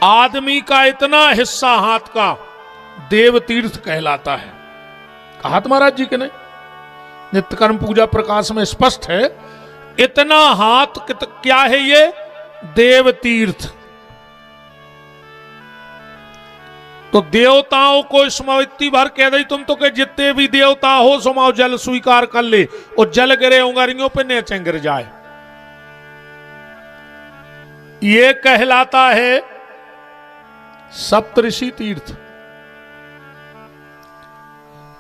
आदमी का इतना हिस्सा हाथ का देव तीर्थ कहलाता है। कहा महाराज जी के नहीं, नित्य कर्म पूजा प्रकाश में स्पष्ट है। इतना हाथ क्या है ये? देव तीर्थ। तो देवताओं को स्मृति भर कह दी तुम तो के जितने भी देवता हो सुमाओ जल स्वीकार कर ले, और जल गिरे उंगरियों पे नीचे गिर जाए। ये कहलाता है सप्तऋषि तीर्थ।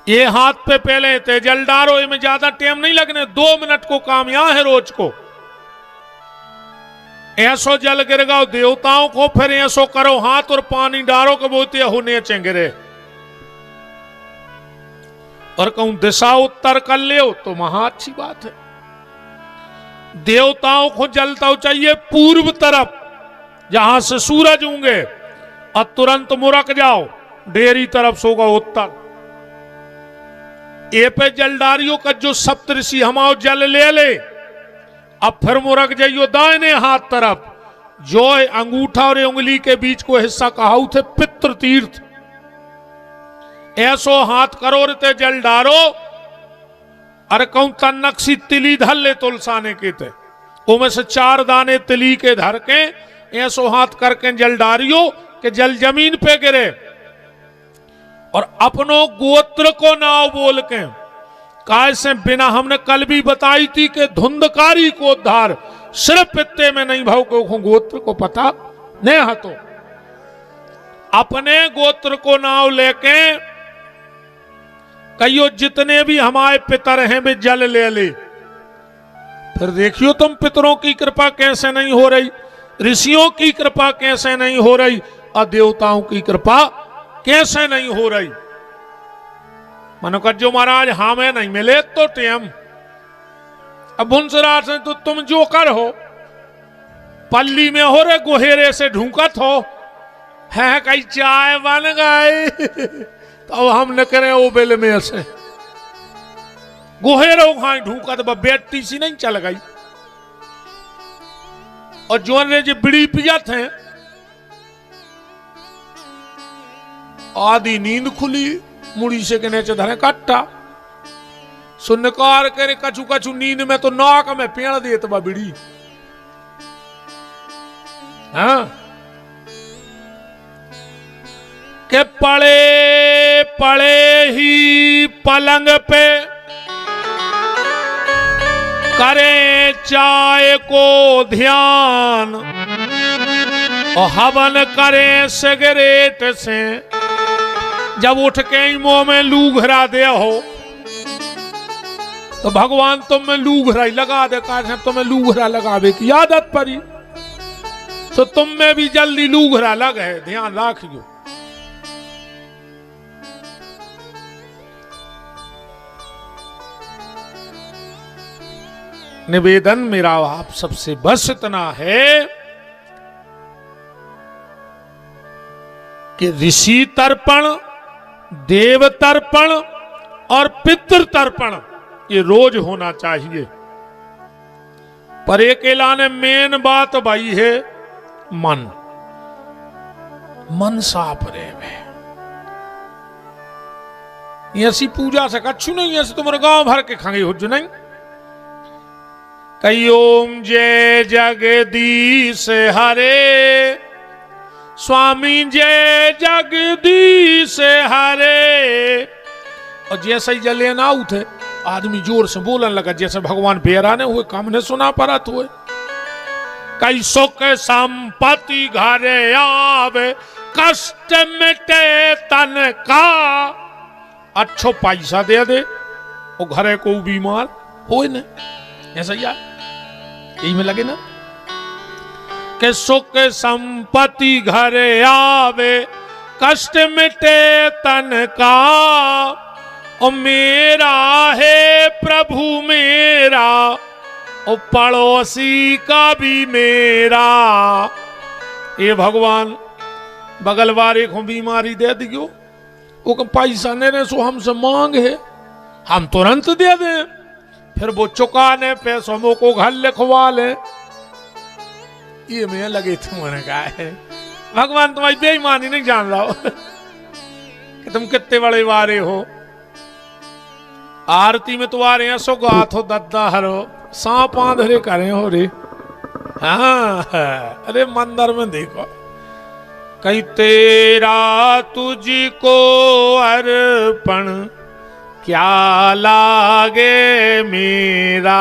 ये हाथ पे पहले थे जल डारो, इनमें ज्यादा टाइम नहीं लगने, 2 मिनट को काम यहां है रोज को। ऐसो जल गिर गो देवताओं को, फिर ऐसो करो हाथ और पानी डारो के बोलते होने गिरे। और कहूं दिशा उत्तर कर ले तो महा अच्छी बात है। देवताओं को जलता चाहिए पूर्व तरफ, जहां से सूरज होंगे, और तुरंत मुरक जाओ डेरी तरफ सोगा उत्तर। ए पे जलदारियों का जो सप्तऋषि हमाओ जल ले ले, अब फिर मुरक जाइयो दाहिने हाथ तरफ, जो अंगूठा और उंगली के बीच को हिस्सा कहा थे पितृ तीर्थ। ऐसो हाथ करो रे जल डारो, अरे कहूं तन्नक्सी तिली धर ले तुलसाने के थे, उनमें से 4 दाने तिली के धर के ऐसो हाथ करके जल डारियो कि जल जमीन पे गिरे। और अपनों गोत्र को नाव बोल के, कैसे बिना हमने कल भी बताई थी कि धुंधकारी को उद्धार सिर्फ पित्ते में नहीं भाव को गोत्र को पता नहीं है। तो अपने गोत्र को नाव लेके कहियो जितने भी हमारे पितर हैं वे जल ले ले। फिर देखियो तुम पितरों की कृपा कैसे नहीं हो रही, ऋषियों की कृपा कैसे नहीं हो रही, और देवताओं की कृपा कैसे नहीं हो रही। मनो कर जो महाराज हमें नहीं मिले तो टेम, अब भुंसराज से तो तुम जो कर हो, पल्ली में हो रे गोहेरे से ढूंकत हो, है कई चाय बन गई तो हम न करें ओ बेल में से गोहेरो खाई ढूंकत बेटी सी नहीं चल गई। और जो रे जो बिड़ी पियत हैं, आधी नींद खुली मुड़ी से के नीचे धरे कट्टा, सुनकार करे कछु कछु नींद में तो नाक में पेड़ देत बा बिड़ी। हाँ के पड़े पड़े ही पलंग पे करे चाय को ध्यान, और हवन करे सिगरेट से, जब उठ के ही मुंह में लू घरा दे हो तो भगवान तुम में लू घरा लगा दे, कारण तुम्हें लू घरा लगावे की आदत पड़ी, तो तुम में भी जल्दी लू घरा लग है, ध्यान रखियो। निवेदन मेरा आप सबसे बस इतना है कि ऋषि तर्पण, देव तर्पण और पितृ तर्पण ये रोज होना चाहिए। पर एक लाने मेन बात भाई है मन, मन साफ रहे। ऐसी पूजा से कछु नहीं, ऐसे तुम्हारे गांव भर के खांगे हो जो नहीं। कई ओम जय जगदीश हरे, स्वामी जय जगदीश हरे। और जैसे ही जले ना उठे आदमी जोर से बोलने लगा, जैसे भगवान बेराने हुए काम ने सुना परत हुए। कई सुख संपत्ति घरे आवे, कष्ट मिटे तन का। अच्छो पैसा दे दे वो घरे को बीमार हो न, ऐसा ही यही में लगे ना कि सुख संपत्ति घरे आवे, कष्ट मिटे तन का। ओ मेरा है प्रभु मेरा, ओ पड़ोसी का भी मेरा। ये भगवान बगल वाले को बीमारी दे दियो, वो पैसा नहीं रहे सो हमसे मांग है, हम तुरंत दे दें, फिर वो चुकाने पैसों को घर लिखवा ले। ये मैं लगे थे मैंने कहा है भगवान तुम्हारी बेईमानी नहीं जान रहा हो कि तुम कितने बड़े वारे हो। आरती में तो आ रहे हैं सो गाथ हो दद्दा हरो सांप आंधरे करे हो रे। हाँ अरे मंदिर में देखो कहीं तेरा तुझको अर्पण क्या लागे मेरा।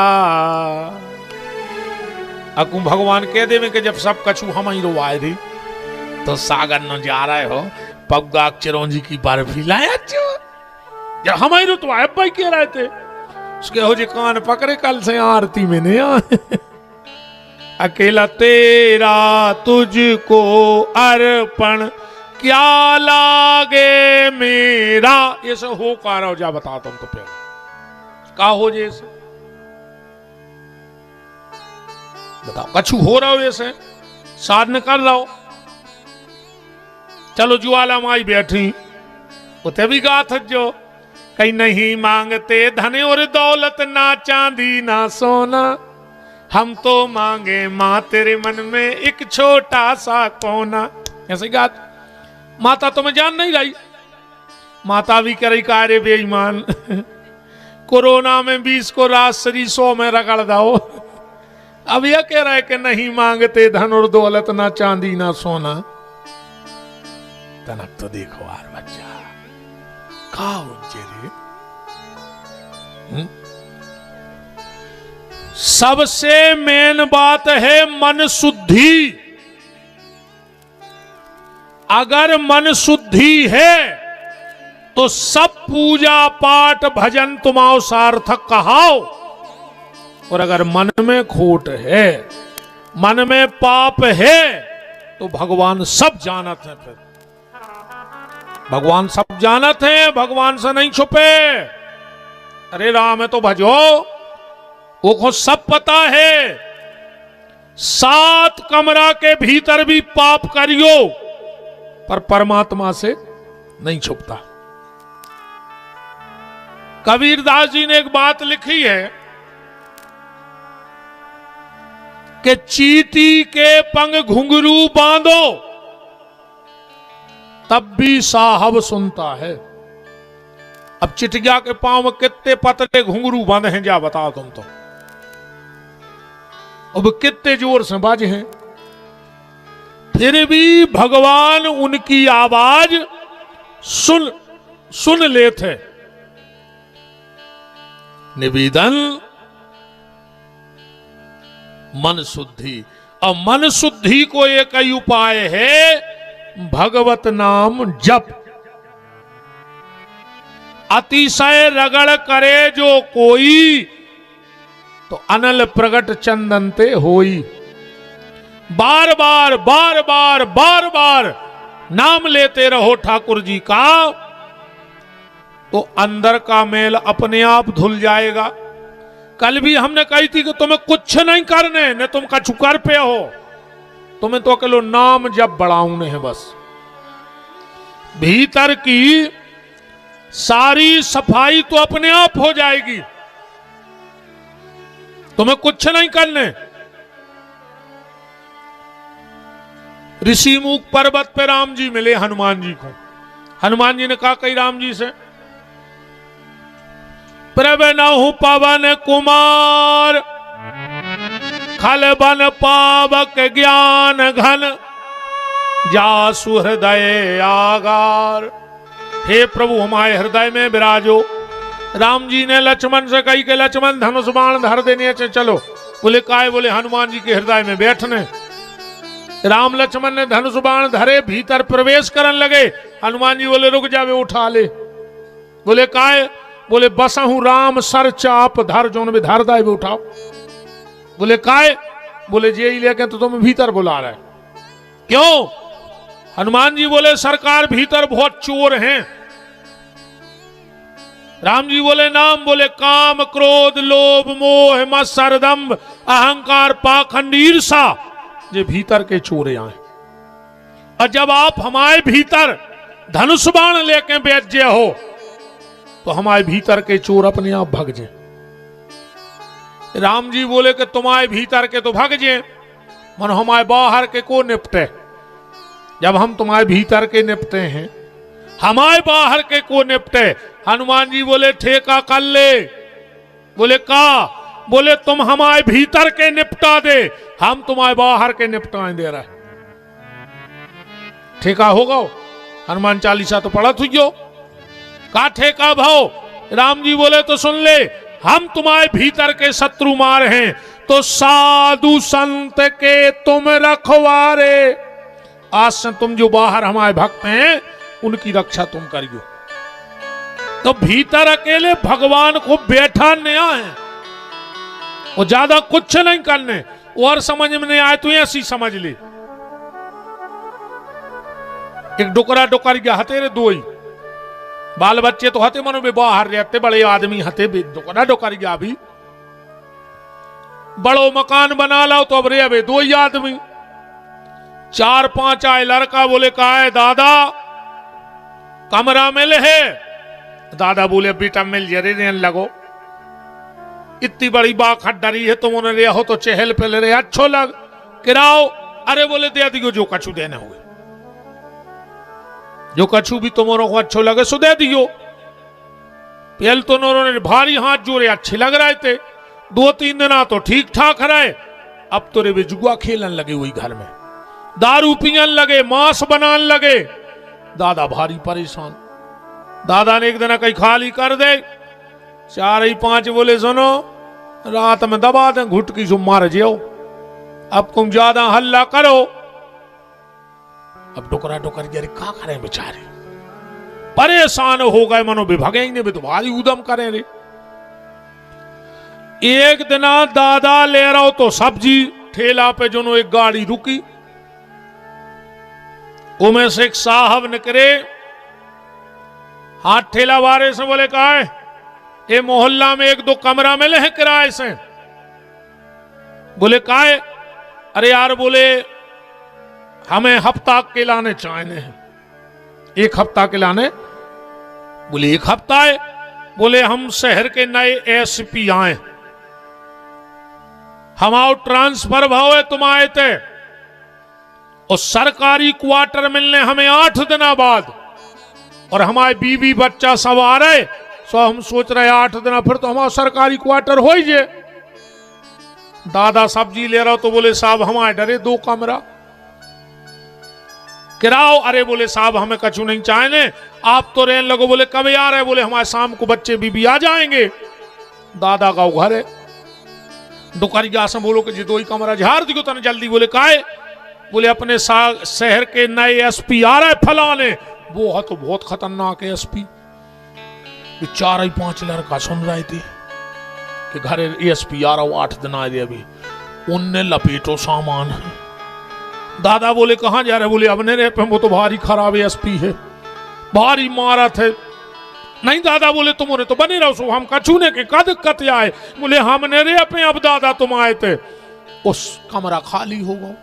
अकू भगवान कह दे कि जब सब कछु हम ही रोवाए थे तो सागर न जा रहे हो पग्गा चिरौंजी की बर्फी लाया चो जब हम ही तो आए भाई कह रहे थे उसके हो जी कान पकड़े कल से आरती में नहीं आए। अकेला तेरा तुझको अर्पण क्या लागे मेरा ये सब हो का रहा हो जा बता तुम तो पहले का हो जैसे बताओ कछु हो रहा हो जैसे साधन कर रहा हो। चलो ज्वाला माई बैठी उते भी गाथ जो कहीं नहीं मांगते धन और दौलत ना चांदी ना सोना हम तो मांगे मां तेरे मन में एक छोटा सा कोना। ऐसे गात माता तुम्हें जान नहीं रही माता भी करे कार्य बेईमान कोरोना में 20 को राजश्री 100 में रगड़ दो। अब यह कह रहा है कि नहीं मांगते धन और दौलत ना चांदी ना सोना। तनक तो देखो यार बच्चा सबसे मेन बात है मन शुद्धि। अगर मन शुद्धि है तो सब पूजा पाठ भजन तुम्हारा सार्थक कहाओ। और अगर मन में खोट है मन में पाप है तो भगवान सब जानत है। फिर भगवान सब जानत हैं भगवान से नहीं छुपे। अरे राम है तो भजो वो को सब पता है। 7 कमरा के भीतर भी पाप करियो पर परमात्मा से नहीं छुपता। कबीरदास जी ने एक बात लिखी है कि चींटी के पंग घुंघरू बांधो तब भी साहब सुनता है। अब चिटिया के पांव में कितने पतले घुंघरू बांधे हैं जा बताओ तुम तो। अब कितने जोर से बाजे हैं फिर भी भगवान उनकी आवाज सुन लेते। निवेदन मन शुद्धि। और मन शुद्धि को एक ही उपाय है भगवत नाम जप। अतिशय रगड़ करे जो कोई तो अनल प्रगट चंदनते होई। बार बार बार बार बार बार नाम लेते रहो ठाकुर जी का तो अंदर का मेल अपने आप धुल जाएगा। कल भी हमने कही थी कि तुम्हें कुछ नहीं करने न तुम कछु कर पे हो तुम्हें तो अकेलो नाम जब बढ़ाऊने है बस। भीतर की सारी सफाई तो अपने आप हो जाएगी तुम्हें कुछ नहीं करने। ऋषिमुख पर्वत पे राम जी मिले हनुमान जी को। हनुमान जी ने कहा कही राम जी से प्रभु पवन कुमार खल बन पावक ज्ञान घन जासु हृदय आगार। हे प्रभु हमारे हृदय में विराजो। राम जी ने लक्ष्मण से कही कि लक्ष्मण धनुष बाण धर देने से चलो। बोले काय? बोले हनुमान जी के हृदय में बैठने। राम लक्ष्मण ने धनुष बाण धरे भीतर प्रवेश करने लगे। हनुमान जी बोले रुक जावे उठा ले। बोले काय? बोले बसहु राम सर चाप धर जोन में धर दाए उठाओ। बोले काय? बोले जे ही लेके तो तुम्हें भीतर बुला रहा है। क्यों? हनुमान जी बोले सरकार भीतर बहुत चोर हैं। राम जी बोले नाम? बोले काम क्रोध लोभ मोह मत्सर दंभ अहंकार पाखंड ईर्षा ये भीतर के चोर आए। और जब आप हमारे भीतर धनुष बाण लेके बैठ गए हो तो हमारे भीतर के चोर अपने आप भाग जाए। राम जी बोले कि तुम्हारे भीतर के तो भाग जाए मन हमारे बाहर के को निपटे। जब हम तुम्हारे भीतर के निपटे हैं, हमारे बाहर के को निपटे। हनुमान जी बोले ठेका कर ले। बोले का? बोले तुम हमारे भीतर के निपटा दे, हम तुम्हारे बाहर के निपटाएं दे रहे। ठेका होगा? हनुमान चालीसा तो पढ़ा तुझो का ठेका भाव? राम जी बोले तो सुन ले, हम तुम्हारे भीतर के शत्रु मार हैं, तो साधु संत के तुम रखवारे। आज से तुम जो बाहर हमारे भक्त हैं उनकी रक्षा तुम करियो। तो भीतर अकेले भगवान को बैठा नया है, वो ज्यादा कुछ नहीं करने। और समझ में नहीं आए तो ऐसी समझ ले, एक डुकरा डुकर गया हते रे, दो ही बाल बच्चे तो हते, मनो बाहर रहते, बड़े आदमी हते, डुकरा डुकर गया। अभी बड़ो मकान बना लो तो अब रे अबे दो ही आदमी। 4-5 आए लड़का, बोले कहा है दादा कमरा मिले है? दादा बोले बेटा मिल जरे रहने लगो, इतनी बड़ी बात डरी है, तुम उन्हें हो तो चहल पहले रहे, अच्छो लग किराओ। अरे बोले दे दियो जो कछु देने हुए, जो कछु भी तुम्हारों को अच्छो लगे सो दे दियो। पहले तो उन्होंने भारी हाथ जोड़े, अच्छे लग रहे थे, 2-3 दिन तो ठीक ठाक रहे। अब तो रे वे जुआ खेलन लगे, वही घर में दारू पियन लगे, मांस बनाने लगे। दादा भारी परेशान। दादा ने एक दिन कहीं खाली कर दे, 4-5 बोले सुनो रात में दबा दें घुटकी से मार जाओ, अब तुम ज्यादा हल्ला करो। अब डुकरा डुकर गया, क्या करें बेचारे, परेशान हो गए, मनो भी भगेंगे भी तो भारी उदम करें रे। एक दिन दादा ले रहा हो तो सब्जी ठेला पे जो एक गाड़ी रुकी, उनमें से एक साहब निकले, हाथ ठेला वाले से बोले कहा है ये मोहल्ला में 1-2 कमरा मिले हैं किराए से? बोले कहा है? अरे यार बोले हमें हफ्ता के लाने चाहिए हैं। 1 हफ्ता के लाने? बोले 1 हफ्ता है? बोले हम शहर के नए एसपी आए, हमारा ट्रांसफर भाव है, तुम आए थे और सरकारी क्वार्टर मिलने हमें 8 दिन बाद, और हमारे बीवी बच्चा सब आ रहे, सो हम सोच रहे 8 दिन फिर तो हमारा सरकारी क्वार्टर हो ही जे। दादा सब्जी ले रहा हो तो बोले साहब हमारे डरे 2 कमरा किराओ। अरे बोले साहब हमें कछु नहीं चाहिए, आप तो रहने लगो। बोले कब आ रहे? बोले हमारे शाम को बच्चे बीबी आ जाएंगे। दादा का घर है, दुकारिया से बोलो कि जी 2 ही कमरा झाड़ दियो तने जल्दी। बोले काहे? बोले अपने शहर के नए एसपी आ रहे फलाने, वो है तो बहुत खतरनाक है एसपी। 4-5 लड़का सुन रहे थे कि घर एसपी आ रहा, 8 दिन आ रहे, अभी उनने लपेटो सामान है। दादा बोले कहां जा रहे? बोले अब नहीं रहे पे, वो तो भारी खराब एसपी है, भारी मारा थे। नहीं दादा बोले तुमने तो बने रहो, सो हम कछूने के का दिक्कत आए? बोले हमने रे पे, अब दादा तुम आए थे, उस कमरा खाली हो गया।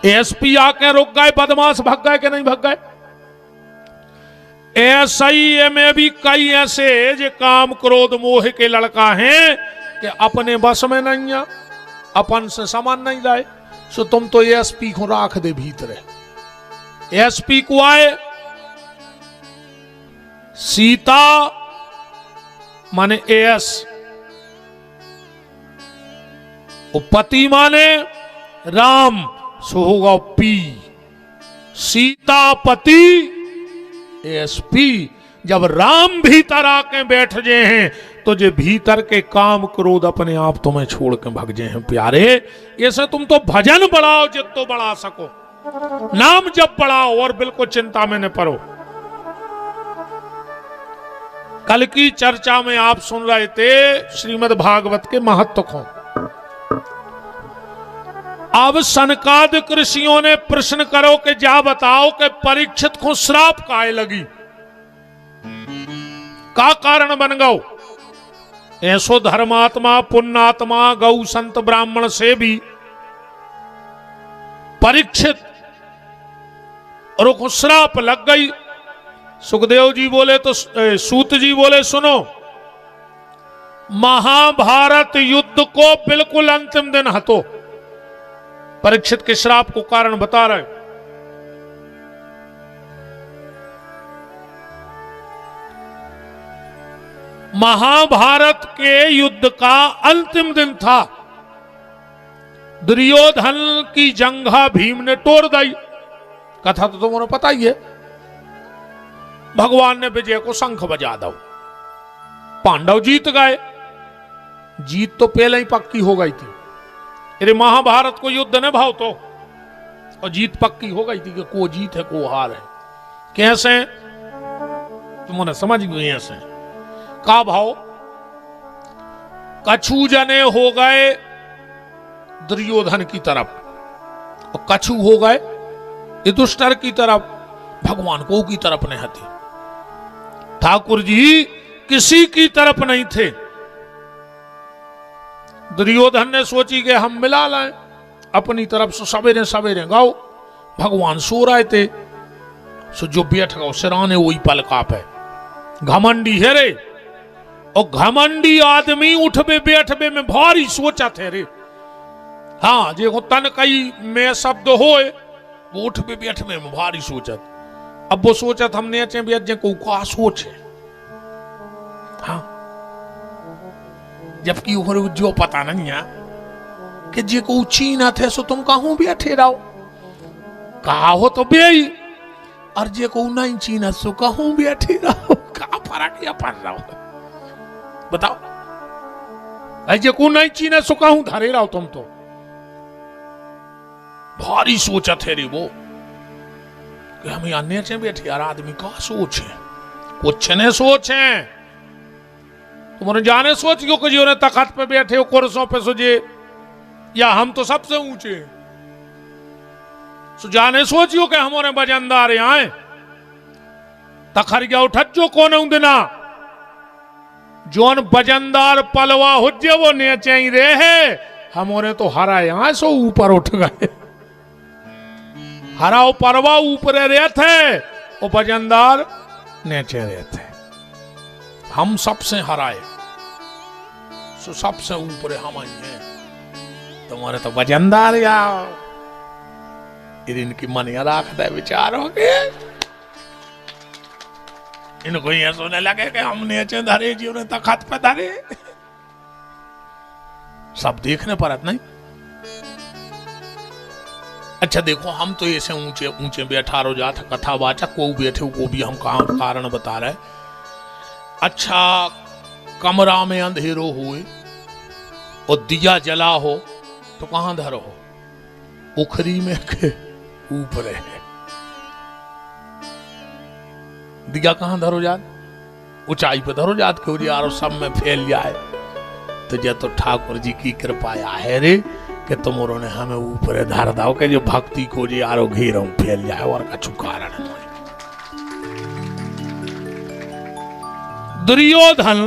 एसपी आके रुक गए, बदमाश भग गए कि नहीं भग गए? ऐसा ही में भी कई ऐसे जो काम क्रोध मोह के लड़का हैं कि अपने बस में नहीं है, अपन से सामान नहीं लाए, सो तुम तो एसपी को राख दे भीतर। एसपी को आए, सीता माने एस, पति माने राम, सो होगा पी, सीतापति एसपी। जब राम भीतर आके बैठ गए हैं तो जे भीतर के काम क्रोध अपने आप तुम्हें छोड़ के भग जाए हैं प्यारे। ऐसे तुम तो भजन बढ़ाओ जितो बढ़ा सको, नाम जब बढ़ाओ और बिल्कुल चिंता में न पड़ो। कल की चर्चा में आप सुन रहे थे श्रीमद् भागवत के महत्व को। अब सनकादिक ऋषियों ने प्रश्न करो कि जा बताओ कि परीक्षित को श्राप काहे लगी, का कारण बन गौ? ऐसो धर्मात्मा पुण्यात्मा गौ संत ब्राह्मण से भी परीक्षित और को श्राप लग गई। सुखदेव जी बोले तो सूत जी बोले सुनो, महाभारत युद्ध को बिल्कुल अंतिम दिन हतो, परीक्षित के श्राप को कारण बता रहे। महाभारत के युद्ध का अंतिम दिन था। दुर्योधन की जंघा भीम ने तोड़ दी। कथा तो तुम्हें पता ही है। भगवान ने विजय को शंख बजा दो, पांडव जीत गए। जीत तो पहले ही पक्की हो गई थी। अरे महाभारत को युद्ध ने भाव तो, और जीत पक्की हो गई थी कि को जीत है को हार है। कैसे तुमने समझ गए? ऐसे का भाव? कछु जने हो गए दुर्योधन की तरफ और कछु हो गए युधिष्ठिर की तरफ, भगवान को की तरफ नहीं थे। ठाकुर जी किसी की तरफ नहीं थे। दुर्योधन ने सोची कि हम मिला लाएं अपनी तरफ से। सवेरे सवेरे गाओ, भगवान सो रहे थे। सो जो बैठ गओ सिराने वही पल कापे। घमंडी है रे, और घमंडी आदमी उठबे बैठबे में भारी सोचा थे रे। हाँ जो तन कई में शब्द होए वो उठबे बैठबे में भारी सोचत। अब वो सोचत हमने अचे भी अजे को का सोचे। हाँ जबकि जो पता नहीं है कि जे को चीना थे सो तुम कहूं बैठे रहो, कहा हो तो बे, और जे को नहीं चीना सो कहूं बैठे रहो। का फर्क या पड़ रहा हो बताओ? जे को नहीं चीना सो कहूं धरे रहो तुम तो। भारी सोचत है रे वो कि हम यहाँ नीचे बैठे यार। आदमी का सोच है? कुछ ने सोच है। तुमने जाने सोच क्यों कि जो तखत पे बैठे हो कुर्सों पे सुझे, या हम तो सबसे ऊंचे सो जाने सोचियो कि हमारे बजंदार आए तखर गया उठत जो कौन दिना जोन बजंदार पलवा हुज्जे वो नीचे ही रहे। हमारे तो हरा यहां सो ऊपर उठ गए। हराओ परवा ऊपर रहे थे, वो बजंदार नीचे रहे थे। हम सबसे हराए सो सबसे ऊपर हम ही हैं। तुम्हारे तो बजंदार या इनकी मन राख दे विचारों के। इनको ये सोने लगे कि हम नीचे धरे जी उन्हें तखत पे धरे। सब देखने पर नहीं। अच्छा देखो हम तो ऐसे ऊंचे ऊंचे बैठा रो जाता कथावाचक को बैठे को भी हम कारण बता रहे। अच्छा कमरा में अंधेरो हुए और दिया जला हो तो कहां धरो हो? उखरी में के ऊपर है। दिया कहां धरो जात? ऊंचाई पे धरो जात क्यों यार सब में फैल जाए। तो जब तो ठाकुर जी की कृपा है रे कि तुमरो ने हमें ऊपर धर दाओ के जो भक्ति को जी आरो घेरों फैल जाए और कछु कारण नहीं। दुर्योधन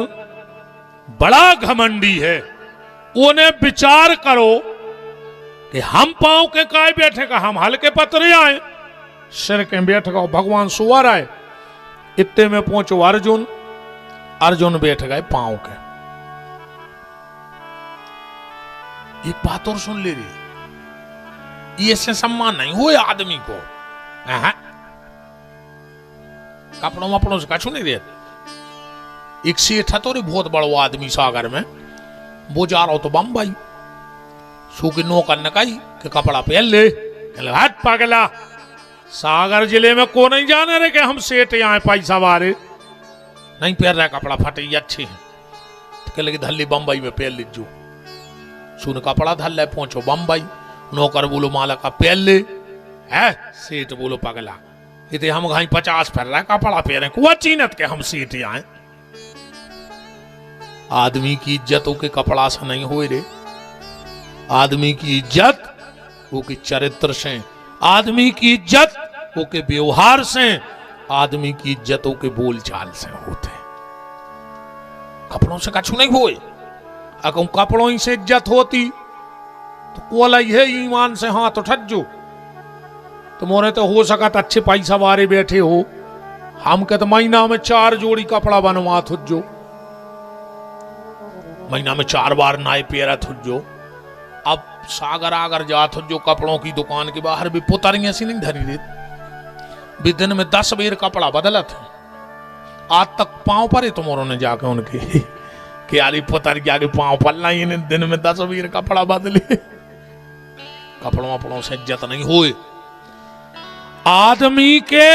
बड़ा घमंडी है। उन्हें विचार करो कि हम पांव के काय बैठे का, हम हल्के पतरे आए सिर के बैठ गए। भगवान सुवर आए इतने में पहुंचो अर्जुन। अर्जुन बैठ गए पांव के। एक बात और सुन ले रही, ये से सम्मान नहीं हुए आदमी को। कपड़ों वपड़ों से कछु नहीं देते। एक सेठ था तो बहुत बड़ो आदमी सागर में, वो जा रहा हो तो बम्बई सू की नौकर ने कही कि कपड़ा पहन ले। हट पागला, सागर जिले में को नहीं जाने रहे कि हम सेठ यहाँ पैसा वारे नहीं पहन रहे कपड़ा, फटे अच्छे हैं। तो कह लगे धल्ली बम्बई में पहन लीजो। सुन कपड़ा धल ले पहुंचो बम्बई। नौकर बोलो माला का पहन ले है। सेठ बोलो पगला इतने हम घाई 50 फिर रहे कपड़ा पहने कुआ चीनत के हम सेठ आए। आदमी की इज्जत हो के कपड़ा से नहीं हो रे। आदमी की इज्जत वो के चरित्र से, आदमी की इज्जत वो के व्यवहार से, आदमी की इज्जत हो के बोलचाल से होते। कपड़ों से कछु नहीं हुए। अगर कपड़ों ही से इज्जत होती तो कोला है ईमान से हाथ उठज्जो। तुम्हारे तो हो सकत अच्छे पैसा वारे बैठे हो, हम के तो महीना में 4 जोड़ी कपड़ा बनवा थुजो, महीना में 4 बार नाई पेरा थुजो। अब सागर आगर जात हो जो कपड़ों की दुकान के बाहर भी पुतरियां सी नहीं धरी रही भी दिन में 10 बेर कपड़ा बदलत है। आज तक पांव पर है तुम्हारों ने जाके उनके कि यारी पता नहीं आगे पांव पलना ही दिन में 10-20 कपड़ा बदले। कपड़ों वपड़ों से इज्जत नहीं हुई। आदमी के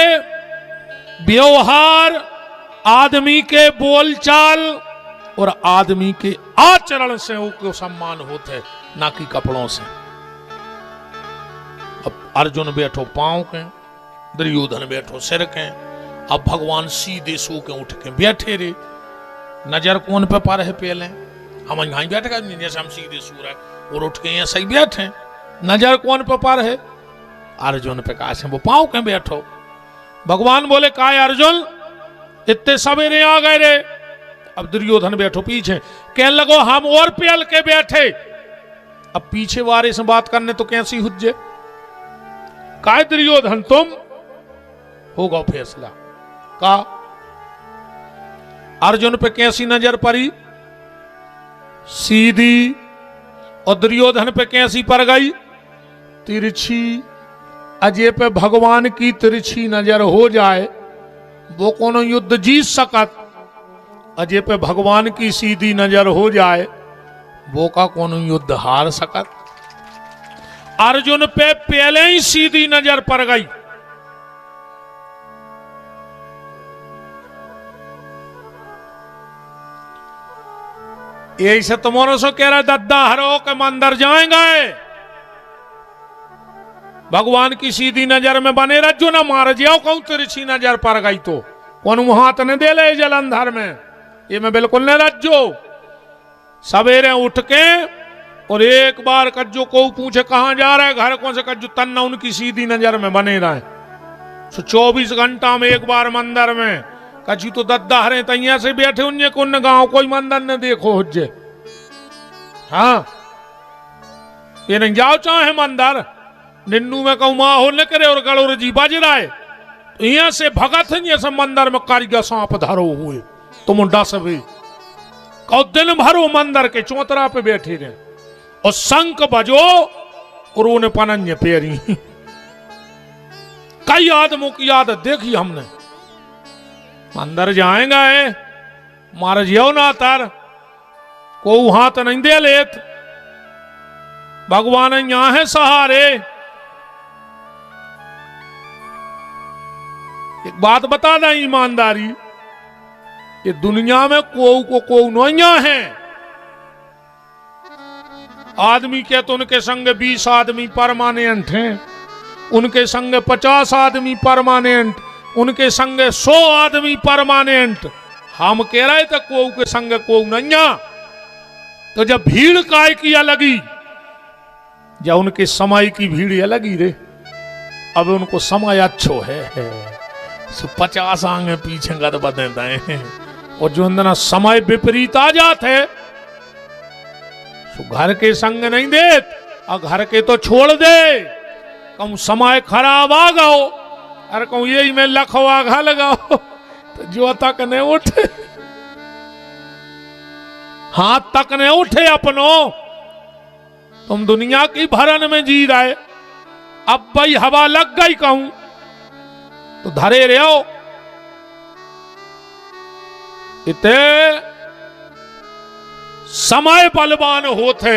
व्यवहार, आदमी के बोलचाल और आदमी के आचरण से उसको सम्मान होते, ना कि कपड़ों से। अब अर्जुन बैठो पांव के, दुर्योधन बैठो सिर के, अब भगवान सीधे सो के उठ के बैठे रे। नजर कौन पे पर है पहले? हम यहां बैठ गए जैसे हम सीधे सो रहे और उठ के ऐसे ही बैठे। नजर कौन पे पर है? अर्जुन पे कहा से वो पांव के बैठो। भगवान बोले का अर्जुन इतने सवेरे आ गए रे? अब दुर्योधन बैठो पीछे, कहने लगो हम और पेल के बैठे। अब पीछे वारे से बात करने तो कैसी हुज्जे? का दुर्योधन तुम होगा फैसला का? अर्जुन पे कैसी नजर पड़ी? सीधी। और दुर्योधन पे कैसी पड़ गई? तिरछी। अजय पे भगवान की तिरछी नजर हो जाए वो कोनो युद्ध जीत सकत। अजय पे भगवान की सीधी नजर हो जाए वो का कोनो युद्ध हार सकत। अर्जुन पे पहले ही सीधी नजर पड़ गई। यही से तुम्हारे से कह रहा दद्दा हरो के मंदिर जाएंगे, भगवान की सीधी नजर में बने रज्जो ना मार जाओ। कहूं तिरछी नजर पड़ गई तो कौन हाथ ने दे ले जलंधर में, ये मैं बिल्कुल न रज्जो। सवेरे उठ के और एक बार कज्जो को पूछे कहां जा रहा है, घर कौन से कज्जो तन्ना उनकी सीधी नजर में बने रहे। 24 घंटा में एक बार मंदिर में कची तो दद्दा हरे तैया से बैठे उन्हें कौन गांव कोई मंदिर न देखो हुज्जे। हाँ ये नहीं जाओ चाहे मंदिर निन्नू में कहूं माहौल न करे और गड़ोर जी बज रहा है तो यहाँ से भगत है से मंदिर में कारीगर सांप धरो हुए तुम डस भी कहो दिन भरो मंदिर के चौतरा पे बैठे रहे और शंख बजो और उन्हें पनन्य पेरी। कई आदमों की आदत देखी हमने, मंदिर जाएंगे मार जियो ना तर को हाथ नहीं दे लेत, भगवान यहां है सहारे। एक बात बता दें ईमानदारी, ये दुनिया में को नैया है। आदमी के तो उनके संग 20 आदमी परमानेंट हैं, उनके संग 50 आदमी परमानेंट, उनके संग 100 आदमी परमानेंट। हम कह रहे थे को के संग को नैया। तो जब भीड़ काय की अलगी, जब उनके समय की भीड़ अलगी रे, अब उनको समय अच्छो है 50 आगे पीछे गद बदलता है और जो अंदर समय विपरीत आ जाते तो घर के संग नहीं देत और घर के तो छोड़ दे। कहूं समय खराब आ गओ, अरे कहूं यही में लखवा घा लगाओ तो जो तक ने उठे, हाथ तक ने उठे अपनो। तुम दुनिया की भरन में जी रहे, अब भाई हवा लग गई कहूं तो धरे रहो। इते समय बलवान होते,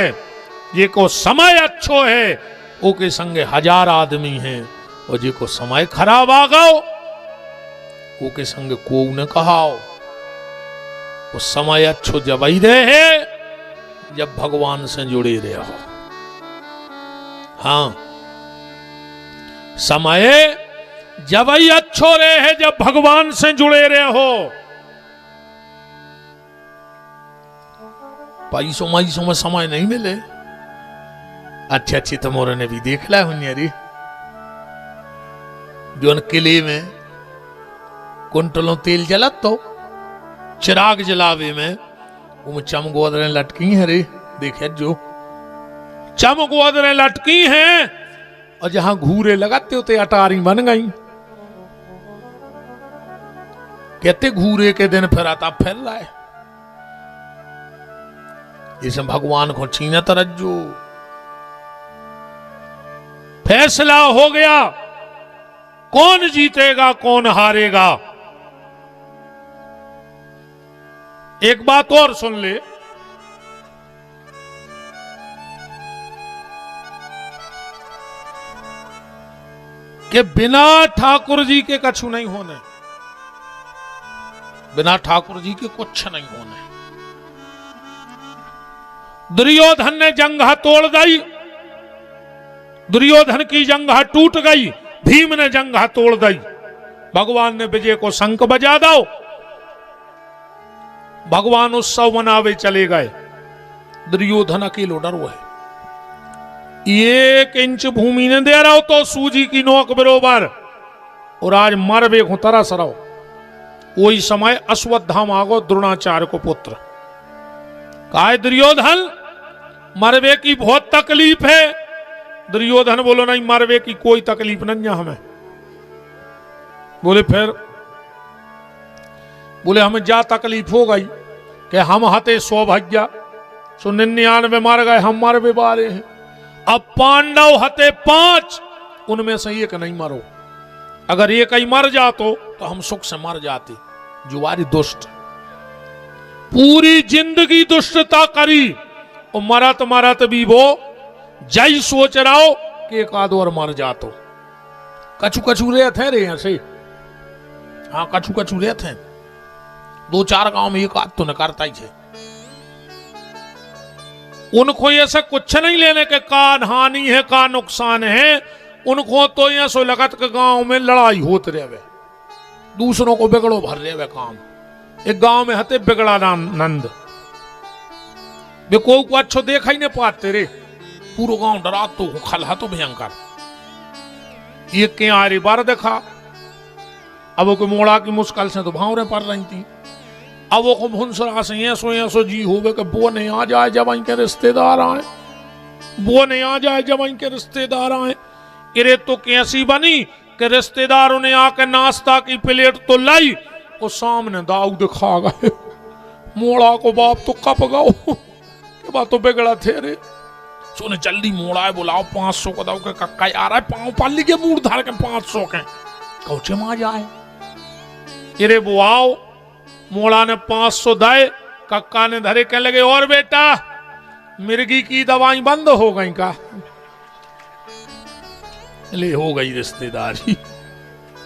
ये को समय अच्छो है वो के संगे 1000 आदमी हैं और जी को समय खराब आ गओ वो के संगे को न कहाओ। वो समय अच्छो जब ही रहे जब भगवान से जुड़े रहो। हाँ समय जब ही अच्छो रहे है जब भगवान से जुड़े रहे हो। पैसों माइसों में समय नहीं मिले। अच्छे अच्छी तमोर ने भी देख ला हुनियरी जो किले में कुंटलों तेल जलत तो चिराग जलावे में वो चमगोदरें लटकी है रे, देखे जो चमगोदरें लटकी हैं और जहां घूरे लगाते होते अटारी बन गई। कहते घूरे के दिन फिर आता फैल रहा है। इसे भगवान को छीना तरज्जो फैसला हो गया, कौन जीतेगा कौन हारेगा। एक बात और सुन ले, कि बिना ठाकुर जी के कछु नहीं होने, बिना ठाकुर जी के कुछ नहीं होने। दुर्योधन ने जंघा तोड़ दी, दुर्योधन की जंघा टूट गई, भीम ने जंघा तोड़ दी, भगवान ने विजय को शंख बजा दो, भगवान उत्सव मनावे चले गए, दुर्योधन अकेलो डरो है। 1 इंच भूमि ने दे रहा हो तो सूजी की नोक बरोबर, और आज मरबे को तरस रहो। वही समय अश्वत्थामा को द्रोणाचार्य को पुत्र कहा, दुर्योधन मरबे की बहुत तकलीफ है। दुर्योधन बोलो नहीं, मरबे की कोई तकलीफ नहीं है हमें। बोले फिर? बोले हमें जा तकलीफ हो गई कि हम हते सौभाग्य, सो 99 मर गए, हम मरबे बारे हैं। अब पांडव हते 5, उनमें से एक नहीं मरो, अगर एक ही मर जातो तो हम सुख से मर जाते। जुआरी दुष्ट, पूरी जिंदगी दुष्टता करी, और मरत मरत भी वो जय सोच रहा हो कि एक आध और मर जातो। कछु कछु रहे थे रे ऐसे, हाँ कछु कछु रहे थे, 2-4 गांव में एक आध तो न करता ही थे। उनको ये से कुछ नहीं लेने के का हानि है का नुकसान है, उनको तो ये सो लगत के गांव में लड़ाई होते रहे, दूसरों को बिगड़ो भर रहे काम। एक गांव में हते बिगड़ा नंद, वे को अच्छो देखा ही नहीं पाते रे, पूरा गांव डरा तो खलहा तो भयंकर। एक के आरी बार देखा, अब वो मोड़ा की मुश्किल से तो भावरे पड़ रही थी। अब वो को भुनसरा से ऐसो जी होवे कि वो नहीं आ जाए जब इनके रिश्तेदार आए, वो नहीं आ जाए जब इनके रिश्तेदार आए। इरे तो कैसी बनी कि रिश्तेदारों ने आके नाश्ता की प्लेट तो लाई, और सामने दाऊ दिखा गए। मोड़ा को बाप तो कप गाओ के बात तो बिगड़ा थे रे। सोने जल्दी मोड़ा है, बुलाओ 500 को दाऊ के कक्का आ रहा है, पाँव पाल लीजिए मूड धार के 500 के कौचे में आ जाए। इरे वो आओ, मोड़ा ने 500 दाए, कक्का ने धरे के लगे, और बेटा मिर्गी की दवाई बंद हो गई का? ले हो गई रिश्तेदारी।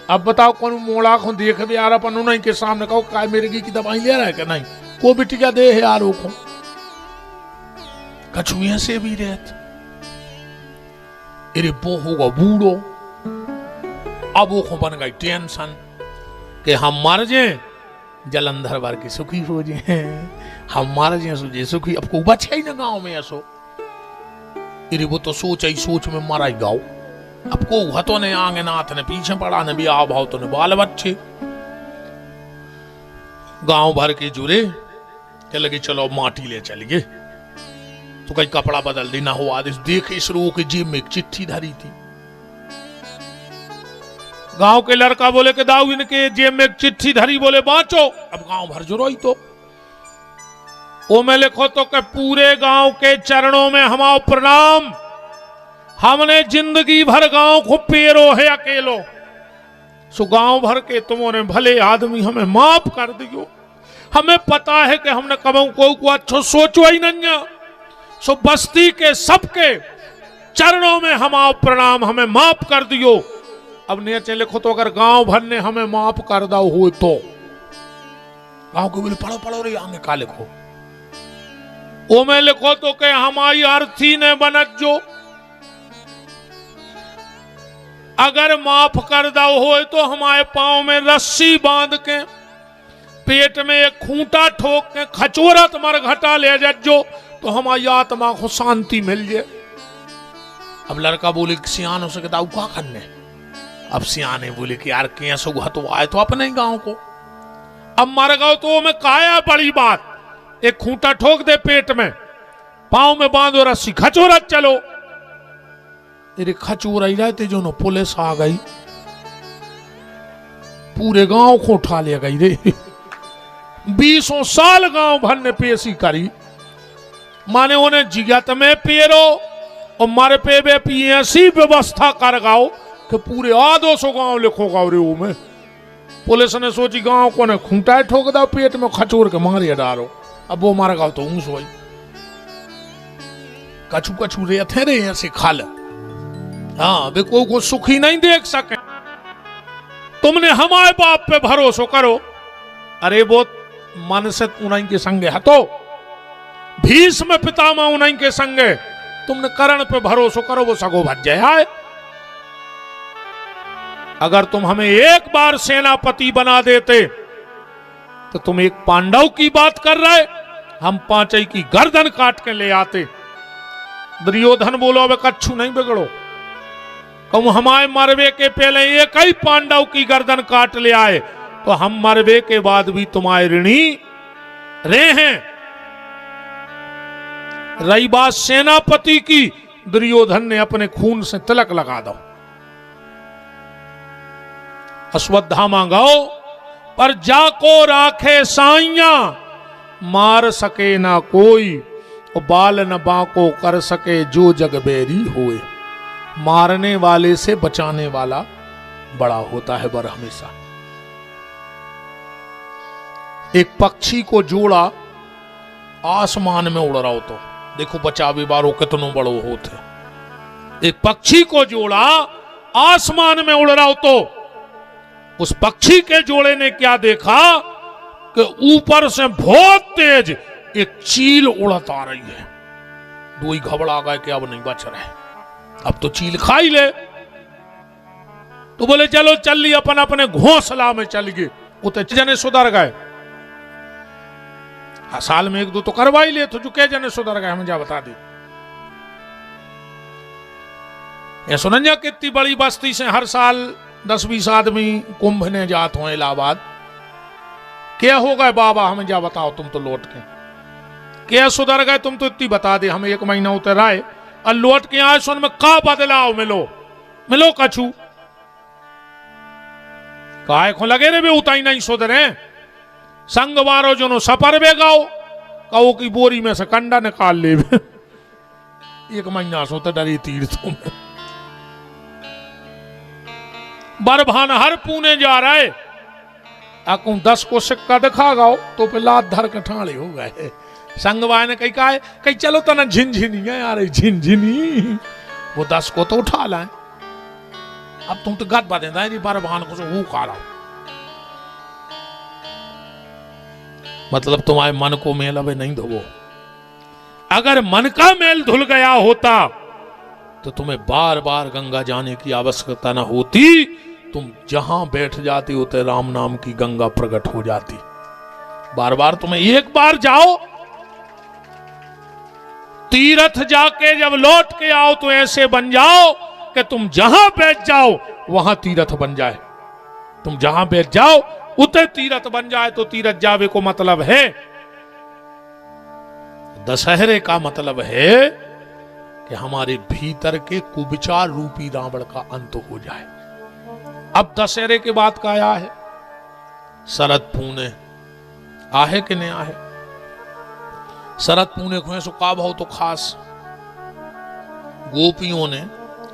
अब बताओ कौन मोड़ा को देख भी यार अपन उन्हीं के सामने कहो काय मिर्गी की दवाई ले रहा है कि नहीं, को बिटिया दे है यार को कछुए से भी रहते। अरे वो होगा बूढ़ो, अब वो को बन गई टेंशन कि हम मर जाए जलंधर बार की सुखी हो जाए, हम मर जाए सुझे सुखी। अब को बचा ही ना गांव में ऐसो। अरे वो तो सोच ही सोच में मरा ही गाओ। अब को हतो ने आगे नाथ ने पीछे पड़ा ने भी आ भाव तो ने बाल बच्चे गांव भर के जुड़े के लगे चलो माटी ले चलिए। तो कहीं कपड़ा बदल देना हो आदेश देख इस रो के जेब में एक चिट्ठी धरी थी। गांव के लड़का बोले कि दाऊ इनके जेब में एक चिट्ठी धरी, बोले बाँचो। अब गांव भर जुड़ो ही तो वो में लिखो तो कि पूरे गांव के चरणों में हमारा प्रणाम, हमने जिंदगी भर गांव को पेरो है अकेलो, सो गांव भर के तुमने भले आदमी हमें माफ कर दियो। हमें पता है कि हमने कबू को अच्छो सोचो ही नहीं, सो बस्ती के सबके चरणों में हमारा प्रणाम, हमें माफ कर दियो। अब नीचे लिखो तो अगर गांव भर ने हमें माफ कर दो हो तो गांव को बोले पढ़ो पढ़ो रे आगे का लिखो। ओ में लिखो तो के हमारी अर्थी ने बनत जो अगर माफ कर दो हो तो हमारे पांव में रस्सी बांध के पेट में एक खूंटा ठोक के खचोरत मर घटा ले जो तो हमारी आत्मा को शांति मिल जाए। अब लड़का बोले सियान हो सके दाऊ क्या करने। अब सियाने बोले कि यार कैसे तो आए तो अपने ही गांव को, अब मर गओ तो में काया बड़ी बात, एक खूंटा ठोक दे पेट में, पांव में बांधो रस्सी, खचोरत चलो। तेरे खचोर ही रहते जो न पुलिस आ गई, पूरे गांव को उठा ले गई रे। 20 साल गांव भर ने पेशी करी, माने उन्हें जिगत में पेरो और मर पे बे ऐसी व्यवस्था कर गाओ कि पूरे 200 गांव लिखो गाओ रे में पुलिस ने सोची गांव को ने खूंटा ठोक दो पेट में खचोर के मारिया डालो। अब वो मारा गाँव तो ऊंस हुई कछू कछू रे थे रे ऐसे खाल। हाँ वे को सुखी नहीं देख सके। तुमने हमारे बाप पे भरोसा करो। अरे वो मन से उन्हीं के संगे हतो, भीष्म पितामह उन्हीं के संगे। तुमने कर्ण पे भरोसा करो, वो सगो भज जाए। अगर तुम हमें एक बार सेनापति बना देते तो तुम एक पांडव की बात कर रहे, हम पांचई की गर्दन काट के ले आते। दुर्योधन बोलो अब कच्छू नहीं बिगड़ो, कहूं हमारे मरवे के पहले एक ही पांडव की गर्दन काट ले आए तो हम मरवे के बाद भी तुम्हारे ऋणी रहे हैं। रही बात सेनापति की, दुर्योधन ने अपने खून से तिलक लगा दो। अश्वत्थामा गाओ पर जाको राखे साइया, मार सके ना कोई बाल न बाको कर सके जो जग बेरी होए। मारने वाले से बचाने वाला बड़ा होता है बर हमेशा। एक पक्षी को जोड़ा आसमान में उड़ रहा हो तो देखो बचावे बारो कितनो बड़ो होते। एक पक्षी को जोड़ा आसमान में उड़ रहा हो तो उस पक्षी के जोड़े ने क्या देखा कि ऊपर से बहुत तेज एक चील उड़त आ रही है। दो ही घबरा गए कि अब नहीं बच रहे, अब तो चील खा ही ले। तो बोले चलो चल ली, अपन अपने घोंसला में चल गए। उतने जने सुधर गए। साल में एक दो तो करवा ही ले, तो जो के जने सुधर गए हमें जा बता दी। ये सुनंजा कितनी बड़ी बस्ती से हर साल 10-20 आदमी कुंभ ने जात हो इलाहाबाद। क्या हो गए बाबा हमें जा बताओ, तुम तो लौट के क्या सुधर गए, तुम तो इतनी बता दे। हमें 1 महीना उतर आए और लौट के आए, सुन में का बदलाव मिलो मिलो कछू काय को लगे रे बे उताई नहीं सुधरे। संग वारो जो सपर बे गाओ कहो की बोरी में से कंडा निकाल ले। 1 महीना सो तो डरी तीर्थों में। बरभान हर पुणे जा रहे, अकू 10 को सिक्का दिखा गाओ तो पे लात धर के ठाणे हो गए। संगवाय ने कही कहा कहीं चलो तो ना झिनझिनी है यार, झिनझिनी वो 10 को तो उठा लाए। अब तुम तो गद बात है बरभान को वो खा रहा। मतलब तुम्हारे मन को मेल अब नहीं धोवो। अगर मन का मेल धुल गया होता तो तुम्हें बार बार गंगा जाने की आवश्यकता न होती। तुम जहां बैठ जाती होते राम नाम की गंगा प्रकट हो जाती। बार बार तुम्हें एक बार जाओ तीर्थ जाके जब लौट के आओ तो ऐसे बन जाओ कि तुम जहां बैठ जाओ वहां तीर्थ बन जाए। तुम जहां बैठ जाओ उते तीर्थ बन जाए। तो तीर्थ जावे को मतलब है, दशहरे का मतलब है कि हमारे भीतर के कुविचार रूपी रावण का अंत हो जाए। अब दशहरे के बाद का आया है शरद पूर्णे, आहे कि नहीं आहे। शरद पूर्णे को सो का भाव तो खास गोपियों ने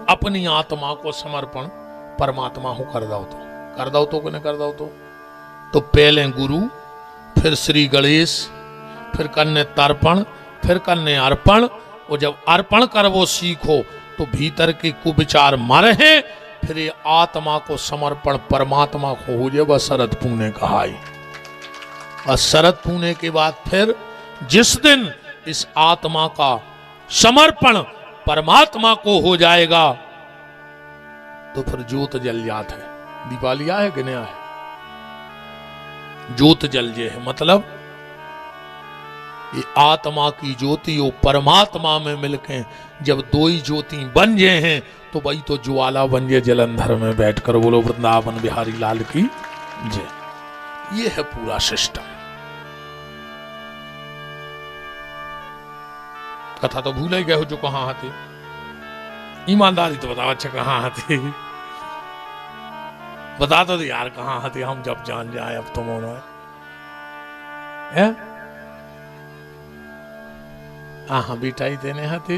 अपनी आत्मा को समर्पण परमात्मा को कर दो तो कि नहीं कर दो तो पहले गुरु, फिर श्री गणेश, फिर कन्ने तर्पण, फिर कन्ने अर्पण। और जब अर्पण कर वो सीखो तो भीतर के कुविचार मर हैं, फिर ये आत्मा को समर्पण परमात्मा को हो जाए। वह शरद पूर्णे कहा। और शरद पूर्णे के बाद फिर जिस दिन इस आत्मा का समर्पण परमात्मा को हो जाएगा तो फिर ज्योत जल जात है। दिवाली है कि नहीं है, ज्योत जल जे है। मतलब ये आत्मा की ज्योति वो परमात्मा में मिलके जब 2 ही ज्योति बन गए हैं तो वही तो ज्वाला बन गए जलंधर में बैठकर। बोलो वृंदावन बिहारी लाल की जय। ये है पूरा सिस्टम। कथा तो भूल ही गए हो जो कहां आते। ईमानदारी तो बताओ, अच्छा कहां आते बता दो यार, कहां आते हम जब जान जाए। अब तुम होना है हाँ बेटा ही देने हाथी।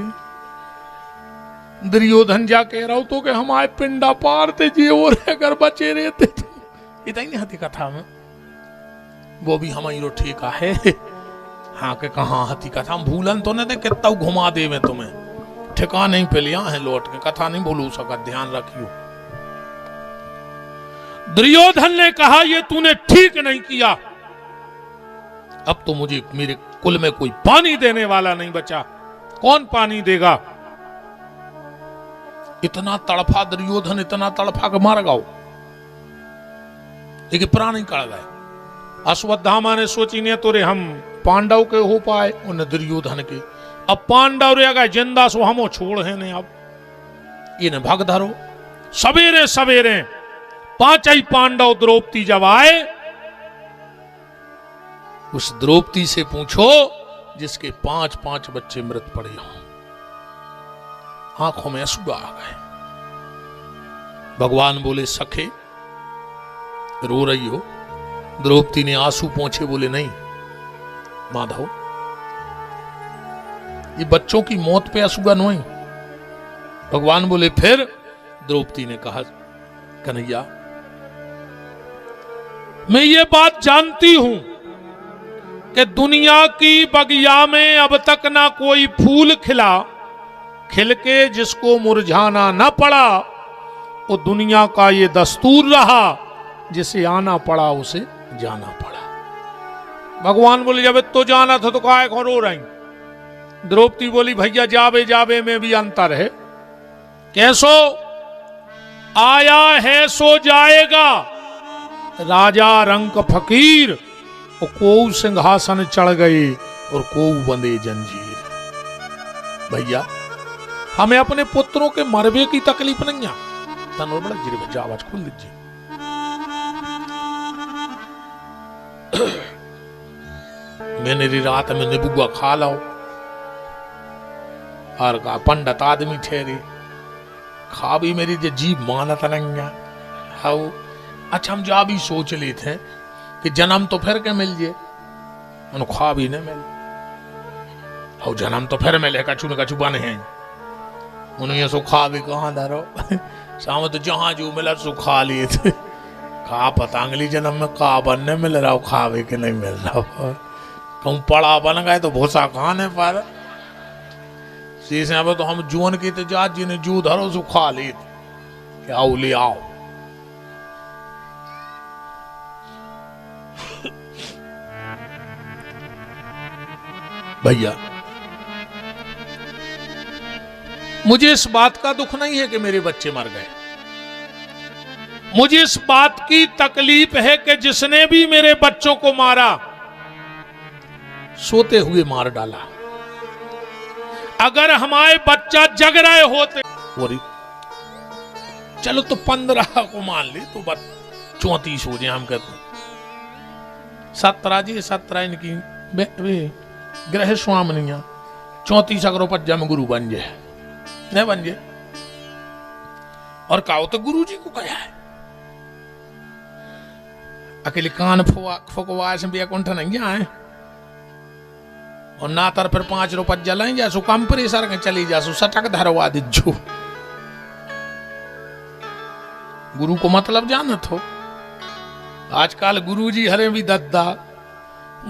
दुर्योधन जा कह रहा हूं तो कि हमारे पिंडा पार थे जी, और अगर बचे रहते तो इतना ही नहीं हती कथा में, वो भी हमारी रो ठेका है। हाँ के कहाँ हती कथा हम भूलन तो नहीं कितना घुमा दे में तुम्हें, ठिका नहीं पे लिया है लौट के, कथा नहीं भूलू सका, ध्यान रखियो। दुर्योधन ने कहा ये तूने ठीक नहीं किया, अब तो मुझे मेरे कुल में कोई पानी देने वाला नहीं बचा, कौन पानी देगा। इतना तड़फा दुर्योधन, इतना तड़फा के मार गाओ, लेकिन प्राण ही काट गए। अश्वत्थामा ने सोची ने तो रे हम पांडव के हो पाए, उन्हें दुर्योधन के, अब पांडव रे अगर जिंदा सो हमो छोड़ है ने, अब इन्हें भग धरो। सवेरे सवेरे पांच ही पांडव द्रौपदी जब आए, उस द्रौपदी से पूछो जिसके 5-5 बच्चे मृत पड़े हों, आंखों में आंसू आ गए। भगवान बोले सखे रो रही हो? द्रौपदी ने आंसू पोंछे, बोले नहीं माधव, ये बच्चों की मौत पे आंसू नहीं। भगवान बोले फिर? द्रौपदी ने कहा कन्हैया मैं ये बात जानती हूं कि दुनिया की बगिया में अब तक ना कोई फूल खिला, खिल के जिसको मुरझाना न पड़ा, वो दुनिया का ये दस्तूर रहा, जिसे आना पड़ा उसे जाना पड़ा। भगवान बोले जब तो जाना था तो काहे को रो रही? द्रौपदी बोली भैया जावे जावे में भी अंतर है, कैसो आया है सो जाएगा, राजा रंक फकीर, को सिंहासन चढ़ गए और को बंधे जंजीर। भैया हमें अपने पुत्रों के मरबे की तकलीफ नहीं है, तनोर बड़ा जिरे भैया आवाज खोल दीजिए। मैंने रात में निबुआ खा लाओ, और का पंडित आदमी ठहरे, खा भी मेरी जो जीभ मानत नहीं है। हाँ अच्छा हम जा भी सोच लेते हैं कि जन्म तो फिर के मिल जाए, खा भी नहीं मिल, और जन्म तो फिर मिले, कछु न कछु बने हैं, उन्हें सो खा भी कहाँ धरो। शाम तो जहां जो मिला सो खा लिए थे, खा पता अगली जन्म में का बनने मिल रहा हो, खावे के नहीं मिल रहा हो। कहूँ पड़ा बन गए तो भूसा खाने पर शीशे अब तो हम जुअन की तो जात जी ने जू धरो सो खा ली, आओ ले आओ। भैया मुझे इस बात का दुख नहीं है कि मेरे बच्चे मर गए, मुझे इस बात की तकलीफ है कि जिसने भी मेरे बच्चों को मारा सोते हुए मार डाला। अगर हमारे बच्चा जग रहे होते, चलो तो 15 को मान ले तो बस 34 हो जाए, हम कहते 17 जी 17 इनकी ग्रह स्वामिनिया 34 अगर पज्जा में गुरु बन जाए, नहीं बन जाए। और कहो तो गुरु जी को कहा है, अकेले कान फुकवा से भी अकुंठ नहीं आए, और ना तर फिर 5 रुपये जलाएं जासु कम प्रेशर के चली जासु सटक धरवा दीजो। गुरु को मतलब जानत हो? आजकल गुरु जी हरे भी दद्दा,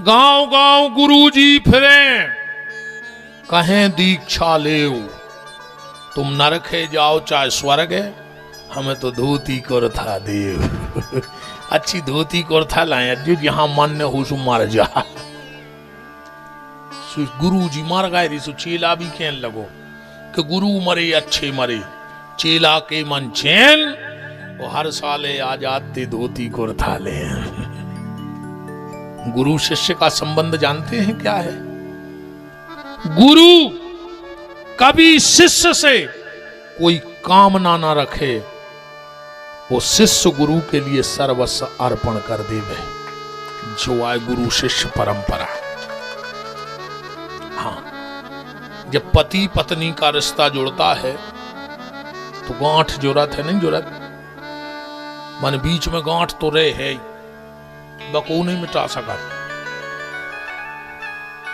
गांव गांव गुरु जी फिरे, कहें दीक्षा ले, तुम नरके जाओ चाहे स्वर्ग है, हमें तो धोती कुर्ता देव। अच्छी धोती कुर्ता लाए जो जहां मन ने हो सु मर जा। गुरु जी मर गए सु चेला भी कहने लगो कि गुरु मरे अच्छे मरे, चेला के मन चैन, वो हर साले आ जाते धोती कुर्ता ले। गुरु शिष्य का संबंध जानते हैं क्या है? गुरु कभी शिष्य से कोई कामना ना रखे, वो शिष्य गुरु के लिए सर्वस्व अर्पण कर देवे, जो आए गुरु शिष्य परंपरा। हाँ जब पति पत्नी का रिश्ता जुड़ता है तो गांठ जुड़त है, नहीं जुड़त, मन बीच में गांठ तो रहे है, बको नहीं मिटा सका।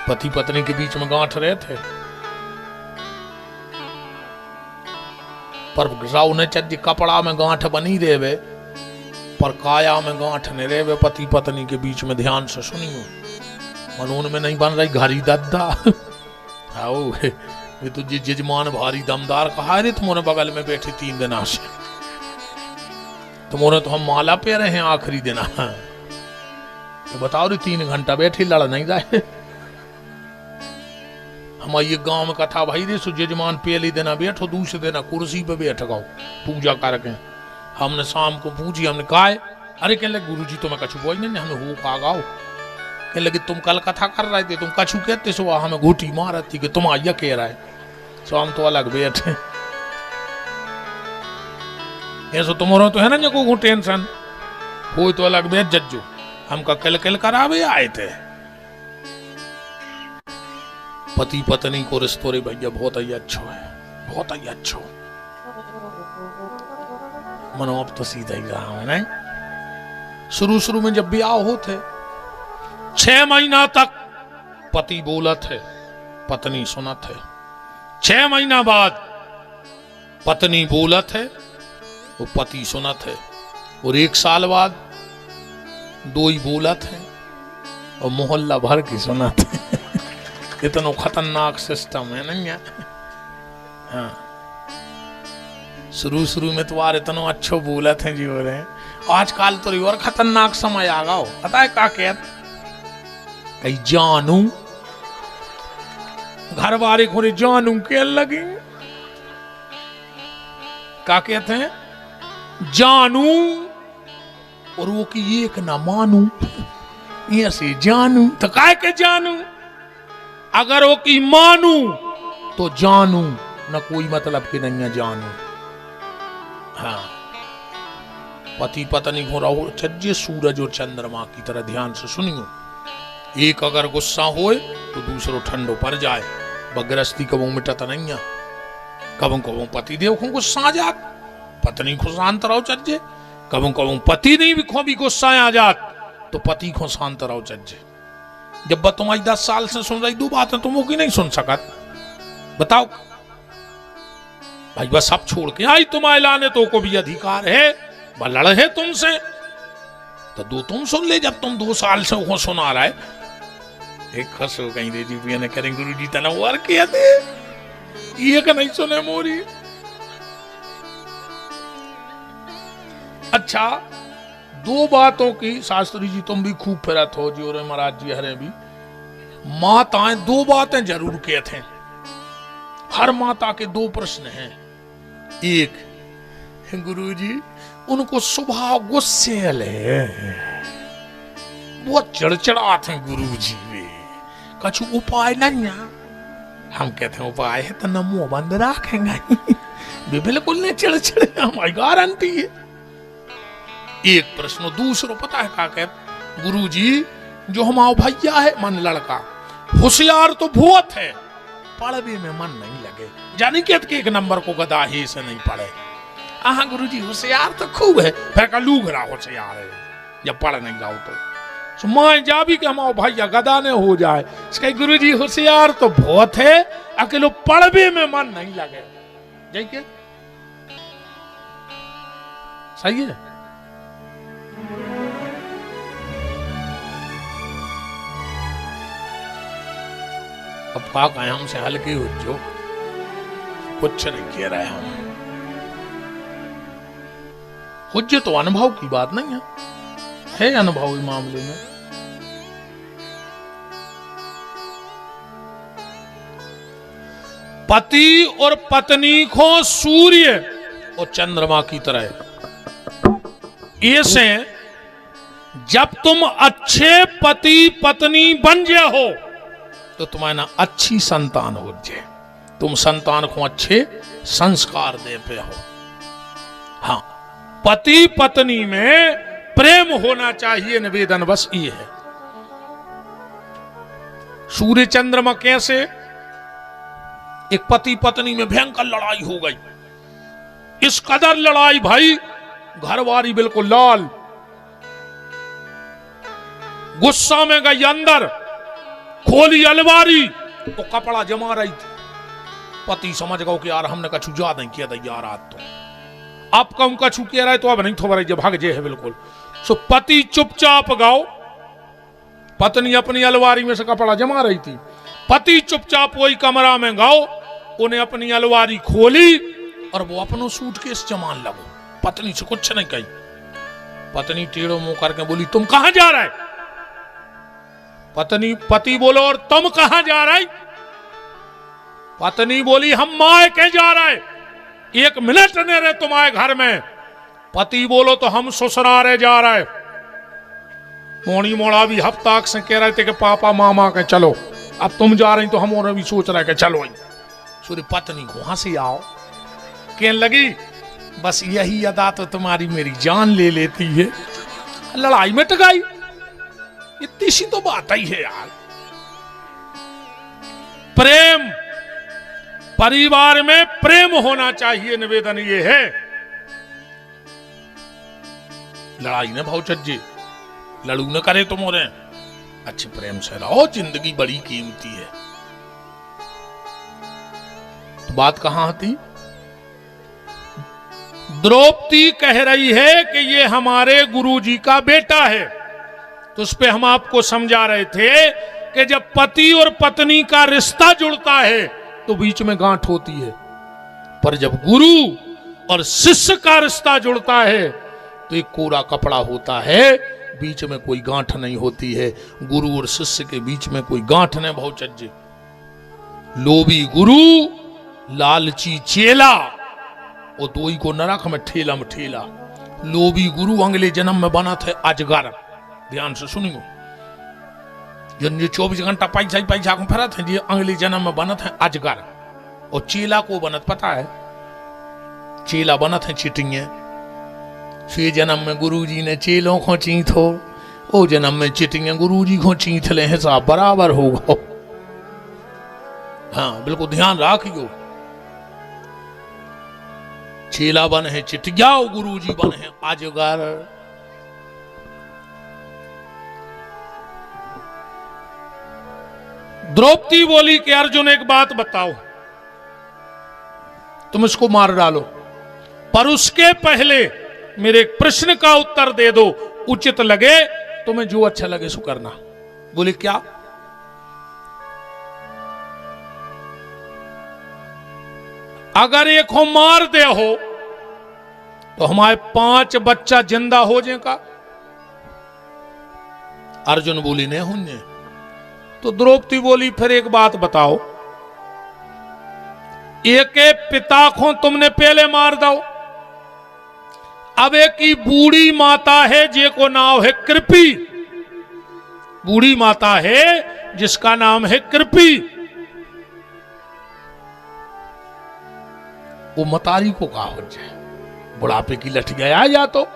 पति पत्नी के बीच में गांठ रहे थे, पर राव ने चज कपड़ा में गांठ बनी रहे, पर काया में गांठ ने रे वे पति पत्नी के बीच में ध्यान से सुनियो, मनून में नहीं बन रही घारी दद्दा। आओ ये तो जजमान भारी दमदार कहा रे, तुम्हारे बगल में बैठे 3 दिन से, तुम्हारे तो हम माला पे रहे हैं आखिरी दिन। तो बताओ रे 3 घंटा बैठे लड़ नहीं जाए। हमारे ये गांव में कथा भाई रे, सो जजमान पहले देना बैठो, दूसरे देना कुर्सी पे बैठ गओ पूजा करके। हमने शाम को पूछी, हमने कहा अरे कहने लगे गुरुजी तो मैं कछु बोल नहीं, हमें हो का गाओ। कहने लगे तुम कल कथा कर रहे थे, तुम कछु कहते सो हमें घूटी मारत थी कि तुम आइया कह रहा है, सो हम तो अलग बैठे। ऐसा तुम्हारा तो है ना जो टेंशन हो तो अलग बैठ जज्जो, हमका कल कल करावे आए थे। पति पत्नी को रिश्तो रे भैया बहुत ही अच्छा है, बहुत ही अच्छा। मनो अब तो सीधा ही रहा है नहीं। शुरू शुरू में जब ब्याह होते 6 महीना तक पति बोलत है, पत्नी सुनत है। 6 महीना बाद पत्नी बोलत है, वो पति सुनत है। और 1 साल बाद 2 ही बोलत है और मोहल्ला भर की सुनत है। इतना खतरनाक सिस्टम है नहीं है। हाँ, शुरू शुरू में तो यार इतना अच्छो बोलत है जी हो रहे हैं, आजकल तो और खतरनाक समय आ गया। पता है क्या कहते, कहीं जानू घर वाले को जानू के लगे, क्या कहते हैं जानू, और वो कि एक ना मानू, ऐसे जानू तो काय के जानू, अगर वो की मानू तो जानू, ना कोई मतलब कि नहीं है जानू। हाँ, पति पत्नी हो रहो छज्जे सूरज और चंद्रमा की तरह ध्यान से सुनियो। एक अगर गुस्सा होए तो दूसरो ठंडो पड़ जाए, बगरस्ती कबू मिटता नहीं है। कबू कबू पति देव को गुस्सा आ जात, पत्नी को शांत रहो चज्जे। कबू कबू पति नहीं भी गुस्सा आ जात तो पति को शांत रहो चज्जे। जब तुम आज 10 साल से सुन रही 2 बातें, तुम वो की नहीं सुन सकत, बताओ भाई। बस सब छोड़ के आई तुम्हारे लाने, तो को भी अधिकार है, लड़ है तुमसे तो 2 तुम सुन ले। जब तुम 2 साल से वो सुना रहा है, एक खस हो कहीं जी भी ने करें गुरु जी तना वार किया थे, ये का नहीं सुने मोरी। अच्छा, 2 बातों की शास्त्री जी तुम भी खूब फिरत हो जी, और महाराज जी हरे भी माताएं 2 बातें जरूर कहते हैं। हर माता के 2 प्रश्न हैं। एक, गुरुजी उनको स्वभाव गुस्से है, बहुत चिड़चिड़ाते हैं गुरुजी वे, कछु उपाय नहीं है। हम कहते हैं उपाय है तो न मुंह बंद रखेंगे, वे बिल्कुल नहीं चिड़चिड़े, हमारी गारंटी है। एक प्रश्न। दूसरो पता है क्या कहते, गुरुजी जो हमारा भैया है मन लड़का होशियार तो बहुत है, पढ़ने में मन नहीं लगे, जानी कि 1 नंबर को गदा ही से नहीं पढ़े। हाँ गुरुजी होशियार तो खूब है, फिर का लूघरा होशियार है, जब पढ़ नहीं जाओ तो मां जा भी कि हमारा भैया गदा ने हो जाए, इसके गुरुजी होशियार तो बहुत है, अकेले पढ़ने में मन नहीं लगे। जाइए सही है। अब का कहें, हमसे हल्के हो जो कुछ नहीं कह रहे हम। हुज्जत तो अनुभव की बात नहीं है अनुभव इस मामले में। पति और पत्नी को सूर्य और चंद्रमा की तरह ऐसे जब तुम अच्छे पति पत्नी बन जाए हो तो तुम्हारे ना अच्छी संतान हो जाए, तुम संतान को अच्छे संस्कार दे पे हो। हाँ, पति पत्नी में प्रेम होना चाहिए, निवेदन बस ये है। सूर्य चंद्रमा कैसे, एक पति पत्नी में भयंकर लड़ाई हो गई, इस कदर लड़ाई भाई घरवाली बिल्कुल लाल, गुस्सा में गई अंदर, खोली अलमारी तो कपड़ा जमा रही थी। पति समझ गया कि यार हमने कछु ज्यादा नहीं किया था यार आज तो, अब कम कछु कह रहा है तो अब नहीं थोड़ा रही भाग जे है बिल्कुल। सो पति चुपचाप गाओ, पत्नी अपनी अलवारी में से कपड़ा जमा रही थी, पति चुपचाप वही कमरा में गाओ, उन्हें अपनी अलवारी खोली और वो अपनो सूटकेस जमान लगो। पत्नी से कुछ नहीं कही। पत्नी टेढ़ो मुंह करके बोली तुम कहां जा रहा है? पति बोलो और तुम कहां जा रहा है? पत्नी बोली हम मायके जा रहा है, 1 मिनट नहीं रहे तुम्हारे घर में। पति बोलो तो हम ससुरारे जा रहा है। मोड़ी मोड़ा भी हफ्ता से कह रहे थे कि पापा मामा के चलो, अब तुम जा रही तो हम और भी सोच रहे कि चलो। सूर्य पत्नी को हंसी आओ, कहने लगी बस यही अदा तो तुम्हारी मेरी जान ले लेती है। लड़ाई में टकाई, इतनी सी तो बात ही है यार। प्रेम, परिवार में प्रेम होना चाहिए, निवेदन ये है। लड़ाई ने भाव चज्जे, लड़ू न करे तुम और अच्छे प्रेम से रहो, जिंदगी बड़ी कीमती है। तो बात कहां थी? द्रौपदी कह रही है कि ये हमारे गुरुजी का बेटा है। तो उस पे हम आपको समझा रहे थे कि जब पति और पत्नी का रिश्ता जुड़ता है तो बीच में गांठ होती है, पर जब गुरु और शिष्य का रिश्ता जुड़ता है तो एक कोरा कपड़ा होता है, बीच में कोई गांठ नहीं होती है। गुरु और शिष्य के बीच में कोई गांठ नहीं। बहुत चज्जे, लोभी गुरु लालची चेला, वो दो ही को नरक में ठेला में ठेला। लोभी गुरु अगले जन्म में बना थे अजगर। ध्यान से सुनियो, जो 24 घंटा पैसा को फिरा थे, ये अगले जन्म में बना थे अजगर। और चेला को बनत पता है? चेला बना थे चिटिंगे। छह जन्म में गुरुजी ने चेलों को चीथ हो, ओ जन्म में चिटिंगे गुरुजी को चीथ ले, हिसाब बराबर होगा। हाँ बिल्कुल ध्यान रखियो। चेला बन है चिटिया, गुरुजी बन है अजगर। द्रौपदी बोली कि अर्जुन एक बात बताओ, तुम इसको मार डालो, पर उसके पहले मेरे एक प्रश्न का उत्तर दे दो, उचित लगे तुम्हें जो अच्छा लगे सो करना। बोले क्या? अगर एक को मार दे हो तो हमारे 5 बच्चा जिंदा हो जाएगा। अर्जुन बोली नहीं होने। तो द्रौपदी बोली फिर एक बात बताओ, एक पिता को तुमने पहले मार दो, अब एक ही बूढ़ी माता है जे को नाम है कृपी, बूढ़ी माता है जिसका नाम है कृपी, वो मतारी को कहा हो जाए, बुढ़ापे की लठ गया या तो।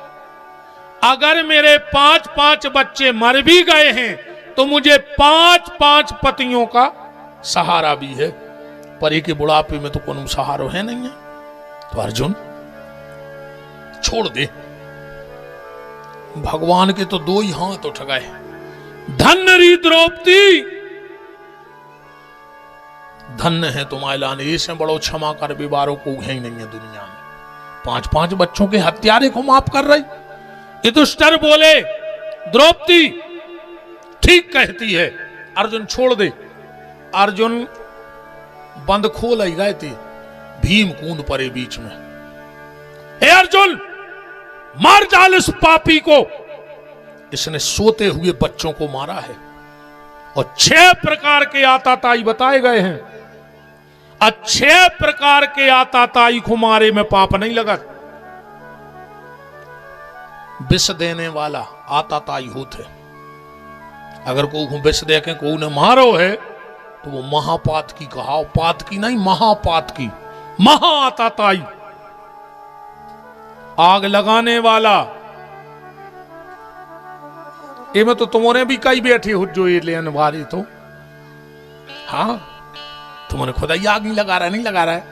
अगर मेरे 5 बच्चे मर भी गए हैं तो मुझे 5 पतियों का सहारा भी है, पर एक बुढ़ापे में तो कोनो सहारा है नहीं है। तो अर्जुन छोड़ दे, भगवान के तो 2 ही हाथ उठ गए। धन्य री द्रौपदी, धन्य है तुम्हारे लाने, ऐसे बड़ो क्षमा कर विवारों को है ही नहीं है दुनिया में। 5 बच्चों के हत्यारे को माफ कर रही। युधिष्ठिर बोले द्रौपदी ठीक कहती है, अर्जुन छोड़ दे। अर्जुन बंद खोल ही गए थे, भीम कूद पड़े बीच में। हे अर्जुन, मार डाल इस पापी को, इसने सोते हुए बच्चों को मारा है। और 6 प्रकार के आताताई बताए गए हैं, 6 प्रकार के आताताई को मारे में पाप नहीं लगा। विष देने वाला आताताई होते, अगर कोई विष दे के कोई ने मारो है तो वो महापात की कहा, पात की नहीं महापात की, महा आताताई। आग लगाने वाला, ये में तो तुमने भी कई बैठे हो जो ये लेने वाले तो, हाँ तुमने खुदा ही आग नहीं लगा रहा, नहीं लगा रहा है।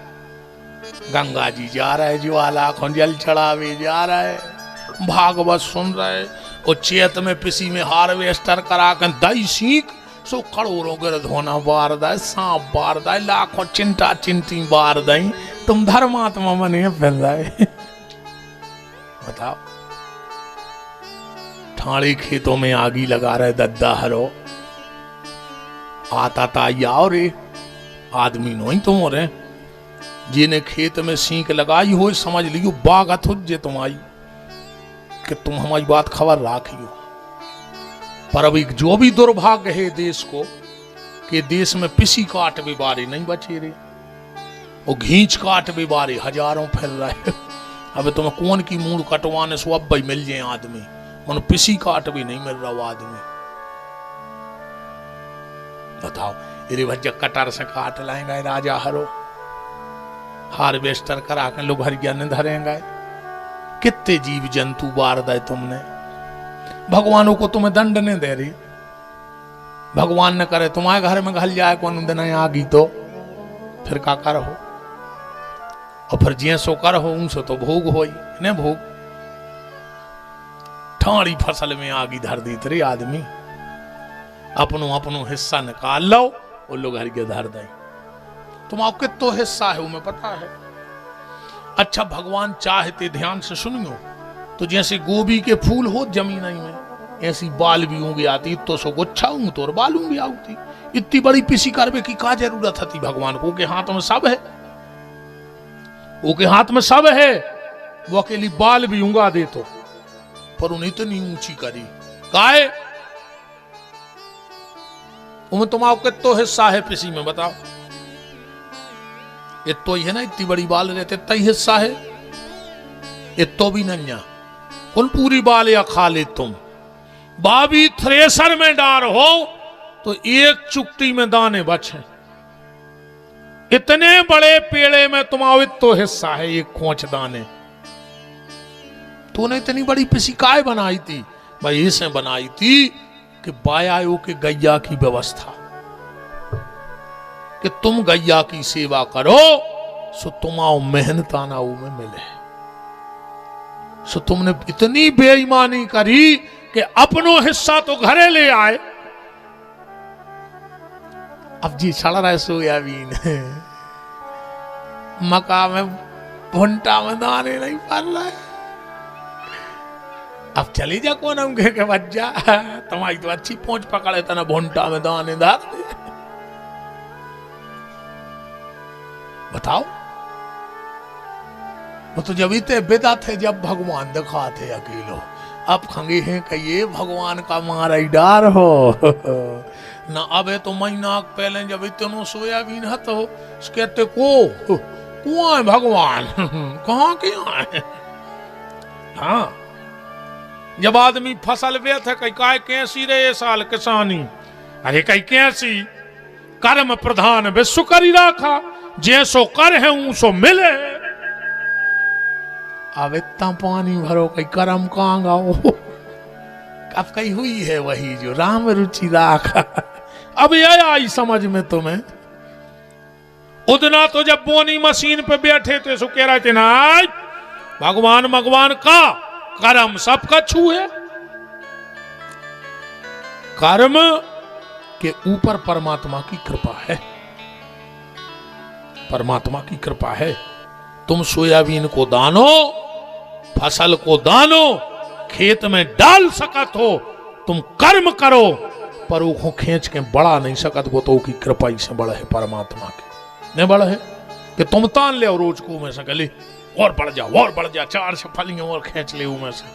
गंगा जी जा रहा है, ज्वाला को जल चढ़ावे जा रहा है, भागवत सुन रहा है, और चेत में पिसी में हार्वेस्टर करा कर दही सीख सो करोड़ों गिर धोना बार दाए, सांप बार दाए, लाखों चिंता चिंती बार दाई, तुम धर्मात्मा बने फिर रहे। बताओ, ठाणे खेतों में आगी लगा रहे दद्दा हरो, आता ताइयाओ रे आदमी नो ही तुम रे, जिन्हें खेत में सींक लगाई हो समझ लियो बागत हो जे तुम आई कि तुम हमारी बात खबर राखियो। पर अभी जो भी दुर्भाग्य है देश को कि देश में पिसी काट बिबारे नहीं बचे रे, वो घींच काट बिबारे हजारों फैल रहे। अब तुम्हें कौन की मूड कटवाने सो अब भाई मिल जाए आदमी, मन पिसी काट भी नहीं मिल रहा वो आदमी। बताओ अरे भज्जा कटर से काट लाएंगे राजा हरो, हार्वेस्टर करा के लोग हरियाणा धरेंगे। कितने जीव जंतु बार दे तुमने, भगवानों को तुम्हें दंड नहीं दे रही। भगवान ने करे तुम्हारे घर में घल जाए कौन दिन आगी तो फिर का कर हो, और फिर जे सो कर हो उनसे तो भोग हो न भोग। ठाणी फसल में आगी धर दी तेरे आदमी, अपनो अपनो हिस्सा निकाल लो और लोग हर के धर दे। तुम्हारा कितो हिस्सा है वो पता है। अच्छा भगवान चाहते ध्यान से सुनियो, तो जैसे गोभी के फूल हो जमीन में ऐसी बाल भी होंगी आती, तो सो गुच्छा हूं तो और बाल भी आती। इतनी बड़ी पिसी करवे की का जरूरत थी भगवान को, के हाथ में सब है, वो के हाथ में सब है, वो अकेली बाल भी उंगा दे तो, पर उन्हें इतनी ऊंची करी काहे। उनमें तुम्हारा कितो हिस्सा है पिसी में बताओ। ये तो ही है ना, इतनी बड़ी बाल रहते इतना ही हिस्सा है, ये तो भी नन्या कौन पूरी बाल या खा ले तुम। बाबी थ्रेसर में डार हो तो एक चुक्टी में दाने बचे, इतने बड़े पेड़े में तुम्हारा तो हिस्सा है एक खोच दाने। तूने इतनी बड़ी पिसी काय बनाई थी भाई, इसे बनाई थी कि बायाओ के गैया की व्यवस्था, कि तुम गैया की सेवा करो सो तुम्हारा मेहनताना में मिले। सो तुमने इतनी बेईमानी करी कि अपनो हिस्सा तो घरे ले आए। अब जी सड़ रहा है सोयाबीन, मक्का में भुंटा में दाने नहीं पड़ रहे। अब चली जा कौन हम के बच्चा, तुम्हारी तो अच्छी पहुंच पकड़े तना भुंटा में दाने डाल दे। बताओ वो तो जब इतने बेदा थे जब भगवान दिखा थे अकेलो, अब खंगे हैं कि ये भगवान का मारा ही डार हो ना। अब तो महीना पहले जब इतनो सोयाबीन है तो कहते को है भगवान कहाँ के आए। हाँ जब आदमी फसल बे थे कई काय कैसी रे साल किसानी, अरे कई कैसी कर्म प्रधान विश्व करी रखा, जैसो कर है ऊसो मिले। अब इतना पानी भरो कई कर्म कहाँ गाओ, अब कई हुई है वही जो राम रुचि राखा। अब यह आई समझ में तुम्हें। उदना तो जब बोनी मशीन पे बैठे थे सो कह रहे थे ना भगवान भगवान का कर्म सबका छू है। कर्म के ऊपर परमात्मा की कृपा है, परमात्मा की कृपा है। तुम सोयाबीन को दानो, फसल को दानो, खेत में डाल सकत हो, तुम कर्म करो, पर वो खींच के बढ़ा नहीं सकत। वो तो की कृपा ही से बड़ा है परमात्मा के, नहीं बड़ा है कि तुम तान ले और रोज को में से गले और बढ़ जा और बढ़ जा, चार से फलियां और खींच ले में से।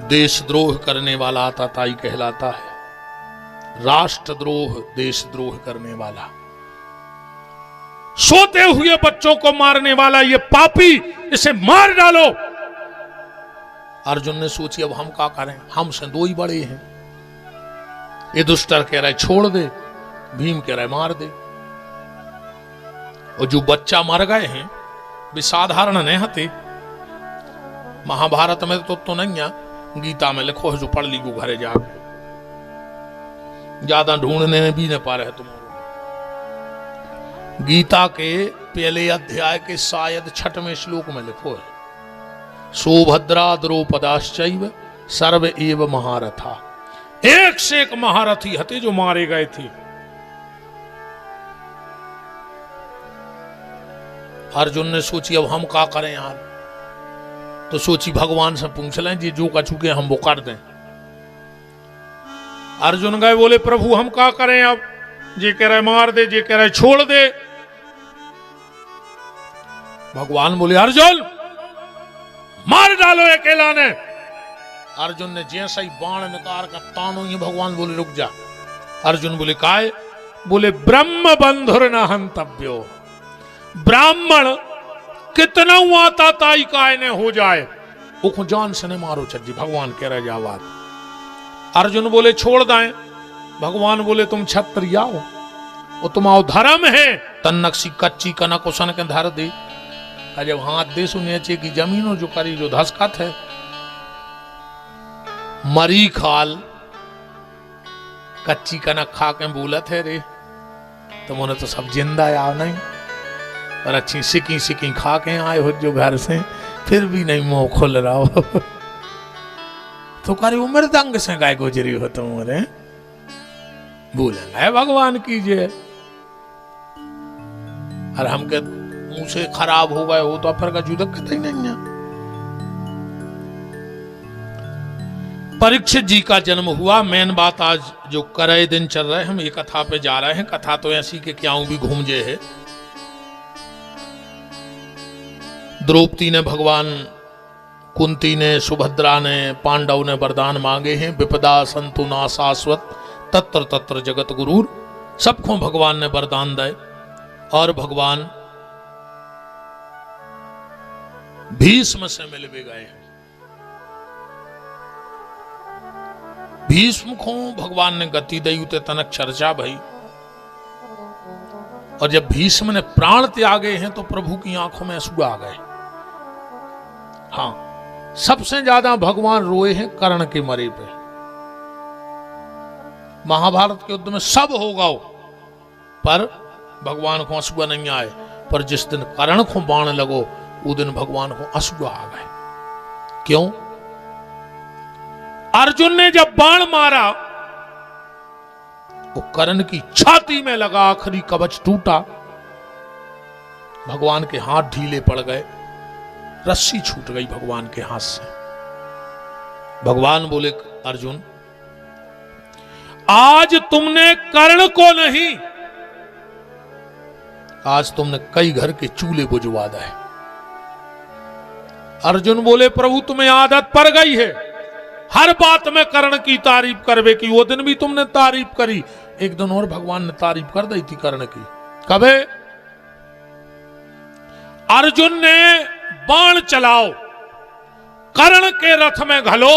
देशद्रोह करने वाला आताताई कहलाता है, राष्ट्रद्रोह देशद्रोह करने वाला, सोते हुए बच्चों को मारने वाला ये पापी, इसे मार डालो। अर्जुन ने सोची अब हम क्या करें, हमसे दो ही बड़े हैं। ये दुष्टर कह रहा है छोड़ दे, भीम कह रहा है मार दे। और जो बच्चा मर गए हैं वे साधारण नहीं हते। महाभारत में तो नहीं है, गीता में लिखो है जो पढ़ ली वो घरे जाके, ज्यादा ढूंढने में भी नहीं पा रहे तुम। गीता के पहले अध्याय के शायद 6वें श्लोक में लिखो है, सोभद्रा द्रौपदाश्चैव सर्व एव महारथा। एक से एक महारथी हते जो मारे गए थे। अर्जुन ने सोची अब हम क्या करें यार, तो सोची भगवान से पूछ लें जी जो कछु के हम वो कर दें। अर्जुन गए बोले प्रभु हम क्या करें, अब जे कह रहे मार दे, जे कह रहे छोड़ दे। भगवान बोले अर्जुन मार डालो अकेला ने। अर्जुन ने जैसा ही बाण निकाल कर तानो ही भगवान बोले रुक जा। अर्जुन बोले काय? बोले ब्रह्म बंधुर न हंतव्यो, ब्राह्मण कितना आता ताई काय ने हो जाए वो जान से ने मारो छज्जी। भगवान कह रहे जावाद। अर्जुन बोले छोड़ दें। भगवान बोले तुम क्षत्रिय हो, वो तुम्हारा धर्म है तन्नक्सी कच्ची कनक उसन के धर दे। जब हाथ दे सुनिए चे की जमीनों जो करी जो धसकत है मरी खाल कच्ची कनक खा के बोलत है रे, तुमने तो सब जिंदा आओ नहीं, और अच्छी सिकी सिकी खा के आए हो जो घर से, फिर भी नहीं मुंह खोल रहा हो। तो करे उम्र दंग से गाय गुजरी हो तुम्हारे, बोलेंगे भगवान कीजिए। और हम के मुंह से खराब हो गए हो तो फिर का जुदक ही नहीं है। परीक्षित जी का जन्म हुआ। मेन बात आज जो करे दिन चल रहे हम ये कथा पे जा रहे हैं। कथा तो ऐसी के क्या भी घूम जे है। द्रौपदी ने भगवान, कुंती ने, सुभद्रा ने, पांडव ने वरदान मांगे हैं। विपदा संतु ना शाश्वत तत्र तत्र जगत गुरूर। सबको भगवान ने वरदान दे। और भगवान भीष्म से मिल भी गए। भीष्म को भगवान ने गति दी उते तनक चर्चा भई। और जब भीष्म ने प्राण त्यागे हैं तो प्रभु की आंखों में आंसू आ गए। हाँ, सबसे ज्यादा भगवान रोए हैं कर्ण के मरे पे। महाभारत के युद्ध में सब होगा पर भगवान को आंसू नहीं आए। पर जिस दिन कर्ण को बाण लगो उस दिन भगवान को आंसू आ गए। क्यों? अर्जुन ने जब बाण मारा वो कर्ण की छाती में लगा, आखिरी कवच टूटा। भगवान के हाथ ढीले पड़ गए, रस्सी छूट गई भगवान के हाथ से। भगवान बोले अर्जुन आज तुमने कर्ण को नहीं, आज तुमने कई घर के चूल्हे बुझवा दिए। अर्जुन बोले प्रभु तुम्हें आदत पड़ गई है हर बात में कर्ण की तारीफ करवे की। वो दिन भी तुमने तारीफ करी, एक दिन और भगवान ने तारीफ कर दी थी कर्ण की। कबे? अर्जुन ने बाण चलाओ, कर्ण के रथ में घलो,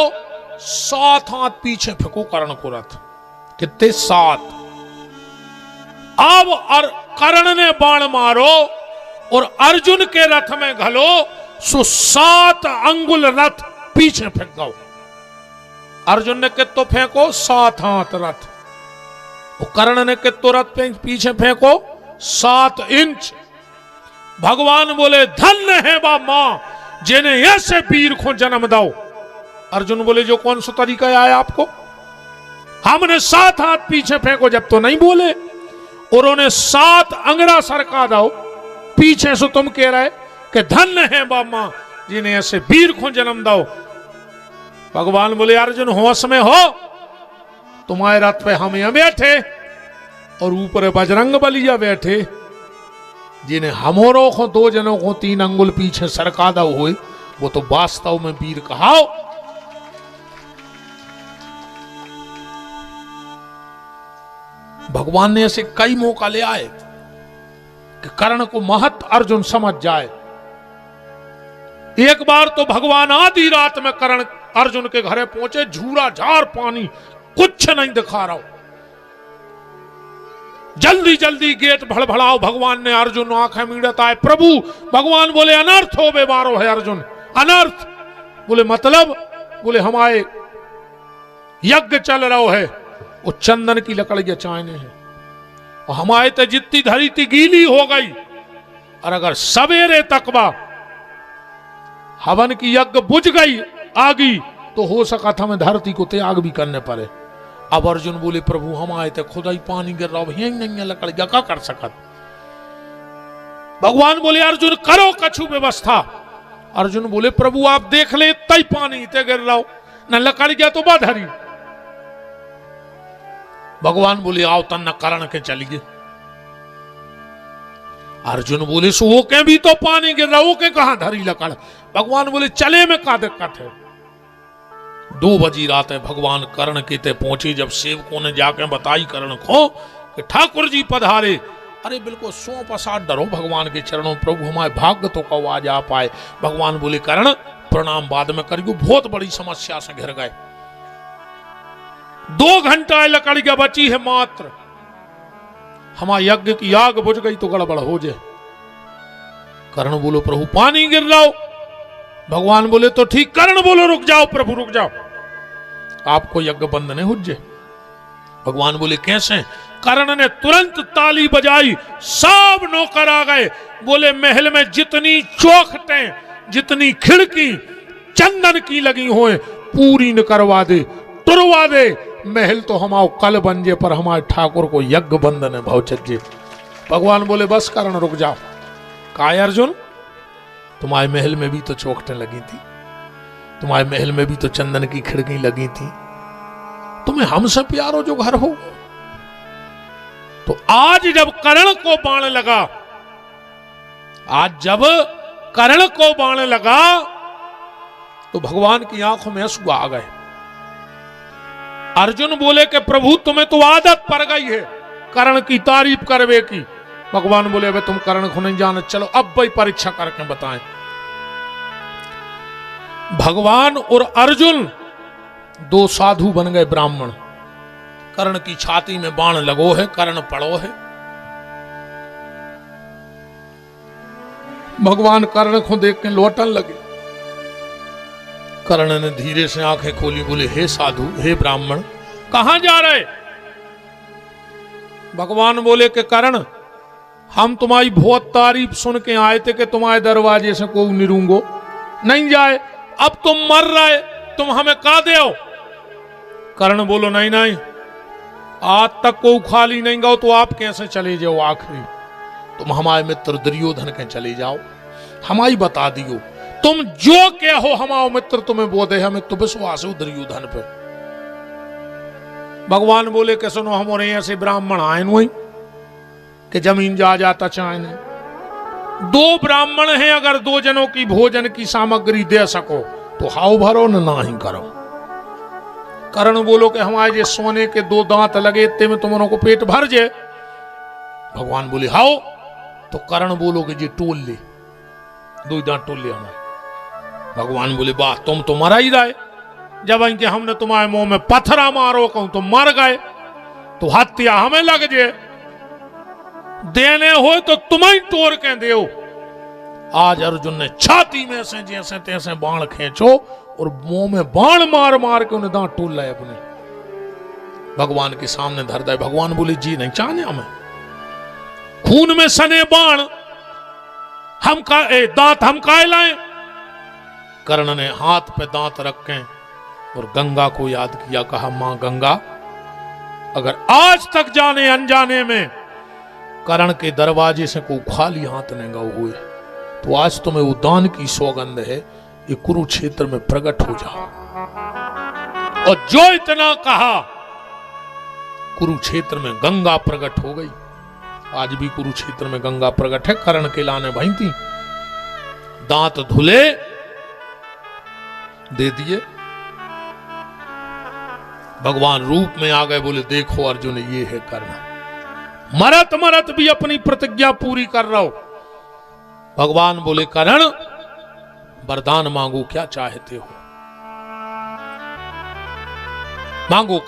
7 हाथ पीछे फेंको कर्ण को रथ। कितने? 7। अब और कर्ण ने बाण मारो और अर्जुन के रथ में घलो, सो 7 अंगुल रथ पीछे फेंक दो। अर्जुन ने कितो फेंको? 7 हाथ रथ। कर्ण ने कितो रथ पीछे फेंको? 7 इंच। भगवान बोले धन्य है बा मां जिन्हें ऐसे वीर को जन्म दो। अर्जुन बोले जो कौन सा तरीका आया आपको? हमने 7 हाथ पीछे फेंको जब तो नहीं बोले, और उन्हें 7 अंगड़ा सरका दो पीछे से। तुम कह रहे कि धन्य है बा मां जिन्हें ऐसे वीर को जन्म दो। भगवान बोले अर्जुन होश में हो, तुम्हारे रथ पे हम यहां बैठे और ऊपर बजरंग बलिया बैठे, जिन्हें हमोरों को 2 जनों को 3 अंगुल पीछे सरका दो हुए, वो तो वास्तव में वीर कहाओ। भगवान ने ऐसे कई मौका ले आए कि कर्ण को महत्व अर्जुन समझ जाए। एक बार तो भगवान आधी रात में कर्ण अर्जुन के घरे पहुंचे, झूरा झार पानी, कुछ नहीं दिखा रहा। जल्दी जल्दी गेट भड़भड़ाओ। भगवान ने अर्जुन आंखें मीड़त आए। प्रभु भगवान बोले अनर्थ हो बेबारो है अर्जुन, अनर्थ। बोले मतलब? बोले हमारे यज्ञ चल रहा है, वो चंदन की लकड़ियां चाहने हैं, और हमारे तो जितनी धरी थी गीली हो गई, और अगर सवेरे तकवा हवन की यज्ञ बुझ गई आगी तो हो सका था मैं धरती को त्याग भी करने पड़े। अब अर्जुन बोले प्रभु हम आए थे खुदा ही पानी गिर रहा, यही नहीं है लकड़ियां क्या कर सकत। भगवान बोले अर्जुन करो कछु व्यवस्था। अर्जुन बोले प्रभु आप देख ले तई पानी ते गिर रहा न लकड़ गया तो बाधरी। भगवान बोले आओ तन न करण के चलिए। अर्जुन बोले सो वो के भी तो पानी गिर रहा वो के कहां धरी लकड़। भगवान बोले चले में का दिक्कत है। 2 बजी रात है भगवान कर्ण के ते पहुंचे। जब सेवकों ने जाकर बताई कर्ण को कि ठाकुर जी पधारे। अरे बिल्कुल 100% डरो भगवान के चरणों प्रभु हमारे भाग्य तो कब आ जा पाए। भगवान बोले कर्ण प्रणाम बाद में करियो बहुत बड़ी समस्या से घिर गए। 2 घंटा लकड़ी का बची है मात्र। हमारा यज्ञ की आग बुझ गई तो गड़बड़ हो जाए। कर्ण बोलो प्रभु पानी गिर रहा हो। भगवान बोले तो ठीक। कर्ण बोलो रुक जाओ प्रभु रुक जाओ आपको यज्ञ बंद नहीं हो जाए। भगवान बोले कैसे। कर्ण ने तुरंत ताली बजाई सब नौकर आ गए। बोले महल में जितनी चौखटें जितनी खिड़की चंदन की लगी होए पूरी न करवा दे तुरवा दे। महल तो हमारा कल बन जे पर हमारे ठाकुर को यज्ञ बंधन है भाव चज्जे। भगवान बोले बस कर्ण रुक जाओ। काय अर्जुन तुम्हारे महल में भी तो चौखटें लगी थी तुम्हारे महल में भी तो चंदन की खिड़की लगी थी। तुम्हें हमसे प्यारो जो घर हो। तो आज जब कर्ण को बाण लगा तो भगवान की आंखों में आंसू आ गए। अर्जुन बोले कि प्रभु तुम्हें तो आदत पड़ गई है कर्ण की तारीफ करवे की। भगवान बोले अबे तुम कर्ण को नहीं जाने चलो अब भाई परीक्षा करके बताएं। भगवान और अर्जुन 2 साधु बन गए ब्राह्मण। कर्ण की छाती में बाण लगो है कर्ण पड़ो है। भगवान कर्ण को देख के लौटन लगे। कर्ण ने धीरे से आंखें खोली बोले हे साधु हे ब्राह्मण कहां जा रहे। भगवान बोले कि कर्ण हम तुम्हारी बहुत तारीफ सुन के आए थे कि तुम्हारे दरवाजे से कोई निरूंगो नहीं जाए। अब तुम मर रहे तुम हमें का दे। कर्ण बोलो नहीं नहीं आज तक को खाली नहीं गो तो आप कैसे चले जाओ। आखिरी तुम हमारे मित्र दुर्योधन के चले जाओ हमारी बता दियो। तुम जो क्या हो हमारा मित्र तुम्हें बोधे हमें तो विश्वास हो दुर्योधन पे। भगवान बोले कि सुनो हमारे ऐसे ब्राह्मण आए नहीं कि जमीन जा जाता चाहे नहीं। 2 ब्राह्मण हैं अगर 2 जनों की भोजन की सामग्री दे सको तो हाउ भरो ना ही करो। कर्ण बोलो कि हमारे जे सोने के 2 दांत लगे इतने में तुम को पेट भर जाए। भगवान बोले हाओ। तो कर्ण बोलो कि जी टोल ले 2 दांत टोल ले हमारे। भगवान बोले वाह तुम तो मरा ही रहे। जब इनके हमने तुम्हारे मुंह में पत्थरा मारो कहूं तो मर गए तो हत्या हमें लग जाए। देने हो तो तुम्हें तोड़ के दो। आज अर्जुन ने छाती में से जैसे तैसे बाण खींचो और मुंह में बाण मार मार के उन्हें दांत टूट लाए अपने। भगवान के सामने धर दे। भगवान बोले जी नहीं चाहने हमें खून में सने बाण हम का दांत हम काय लाए। कर्ण ने हाथ पे दांत रखे और गंगा को याद किया। कहा मां गंगा अगर आज तक जाने अनजाने में कर्ण के दरवाजे से कोई खाली हाथ नहीं गए हुए तो आज तुम्हें वो दान की सौगंध है ये कुरुक्षेत्र में प्रकट हो जाओ। और जो इतना कहा कुरुक्षेत्र में गंगा प्रकट हो गई। आज भी कुरुक्षेत्र में गंगा प्रकट है। कर्ण के लाने भाई थी दांत धुले दे दिए। भगवान रूप में आ गए। बोले देखो अर्जुन ये है कर्ण मरत मरत भी अपनी प्रतिज्ञा पूरी कर रहा हो। भगवान बोले कर्ण वरदान मांगो क्या चाहते हो मांगो।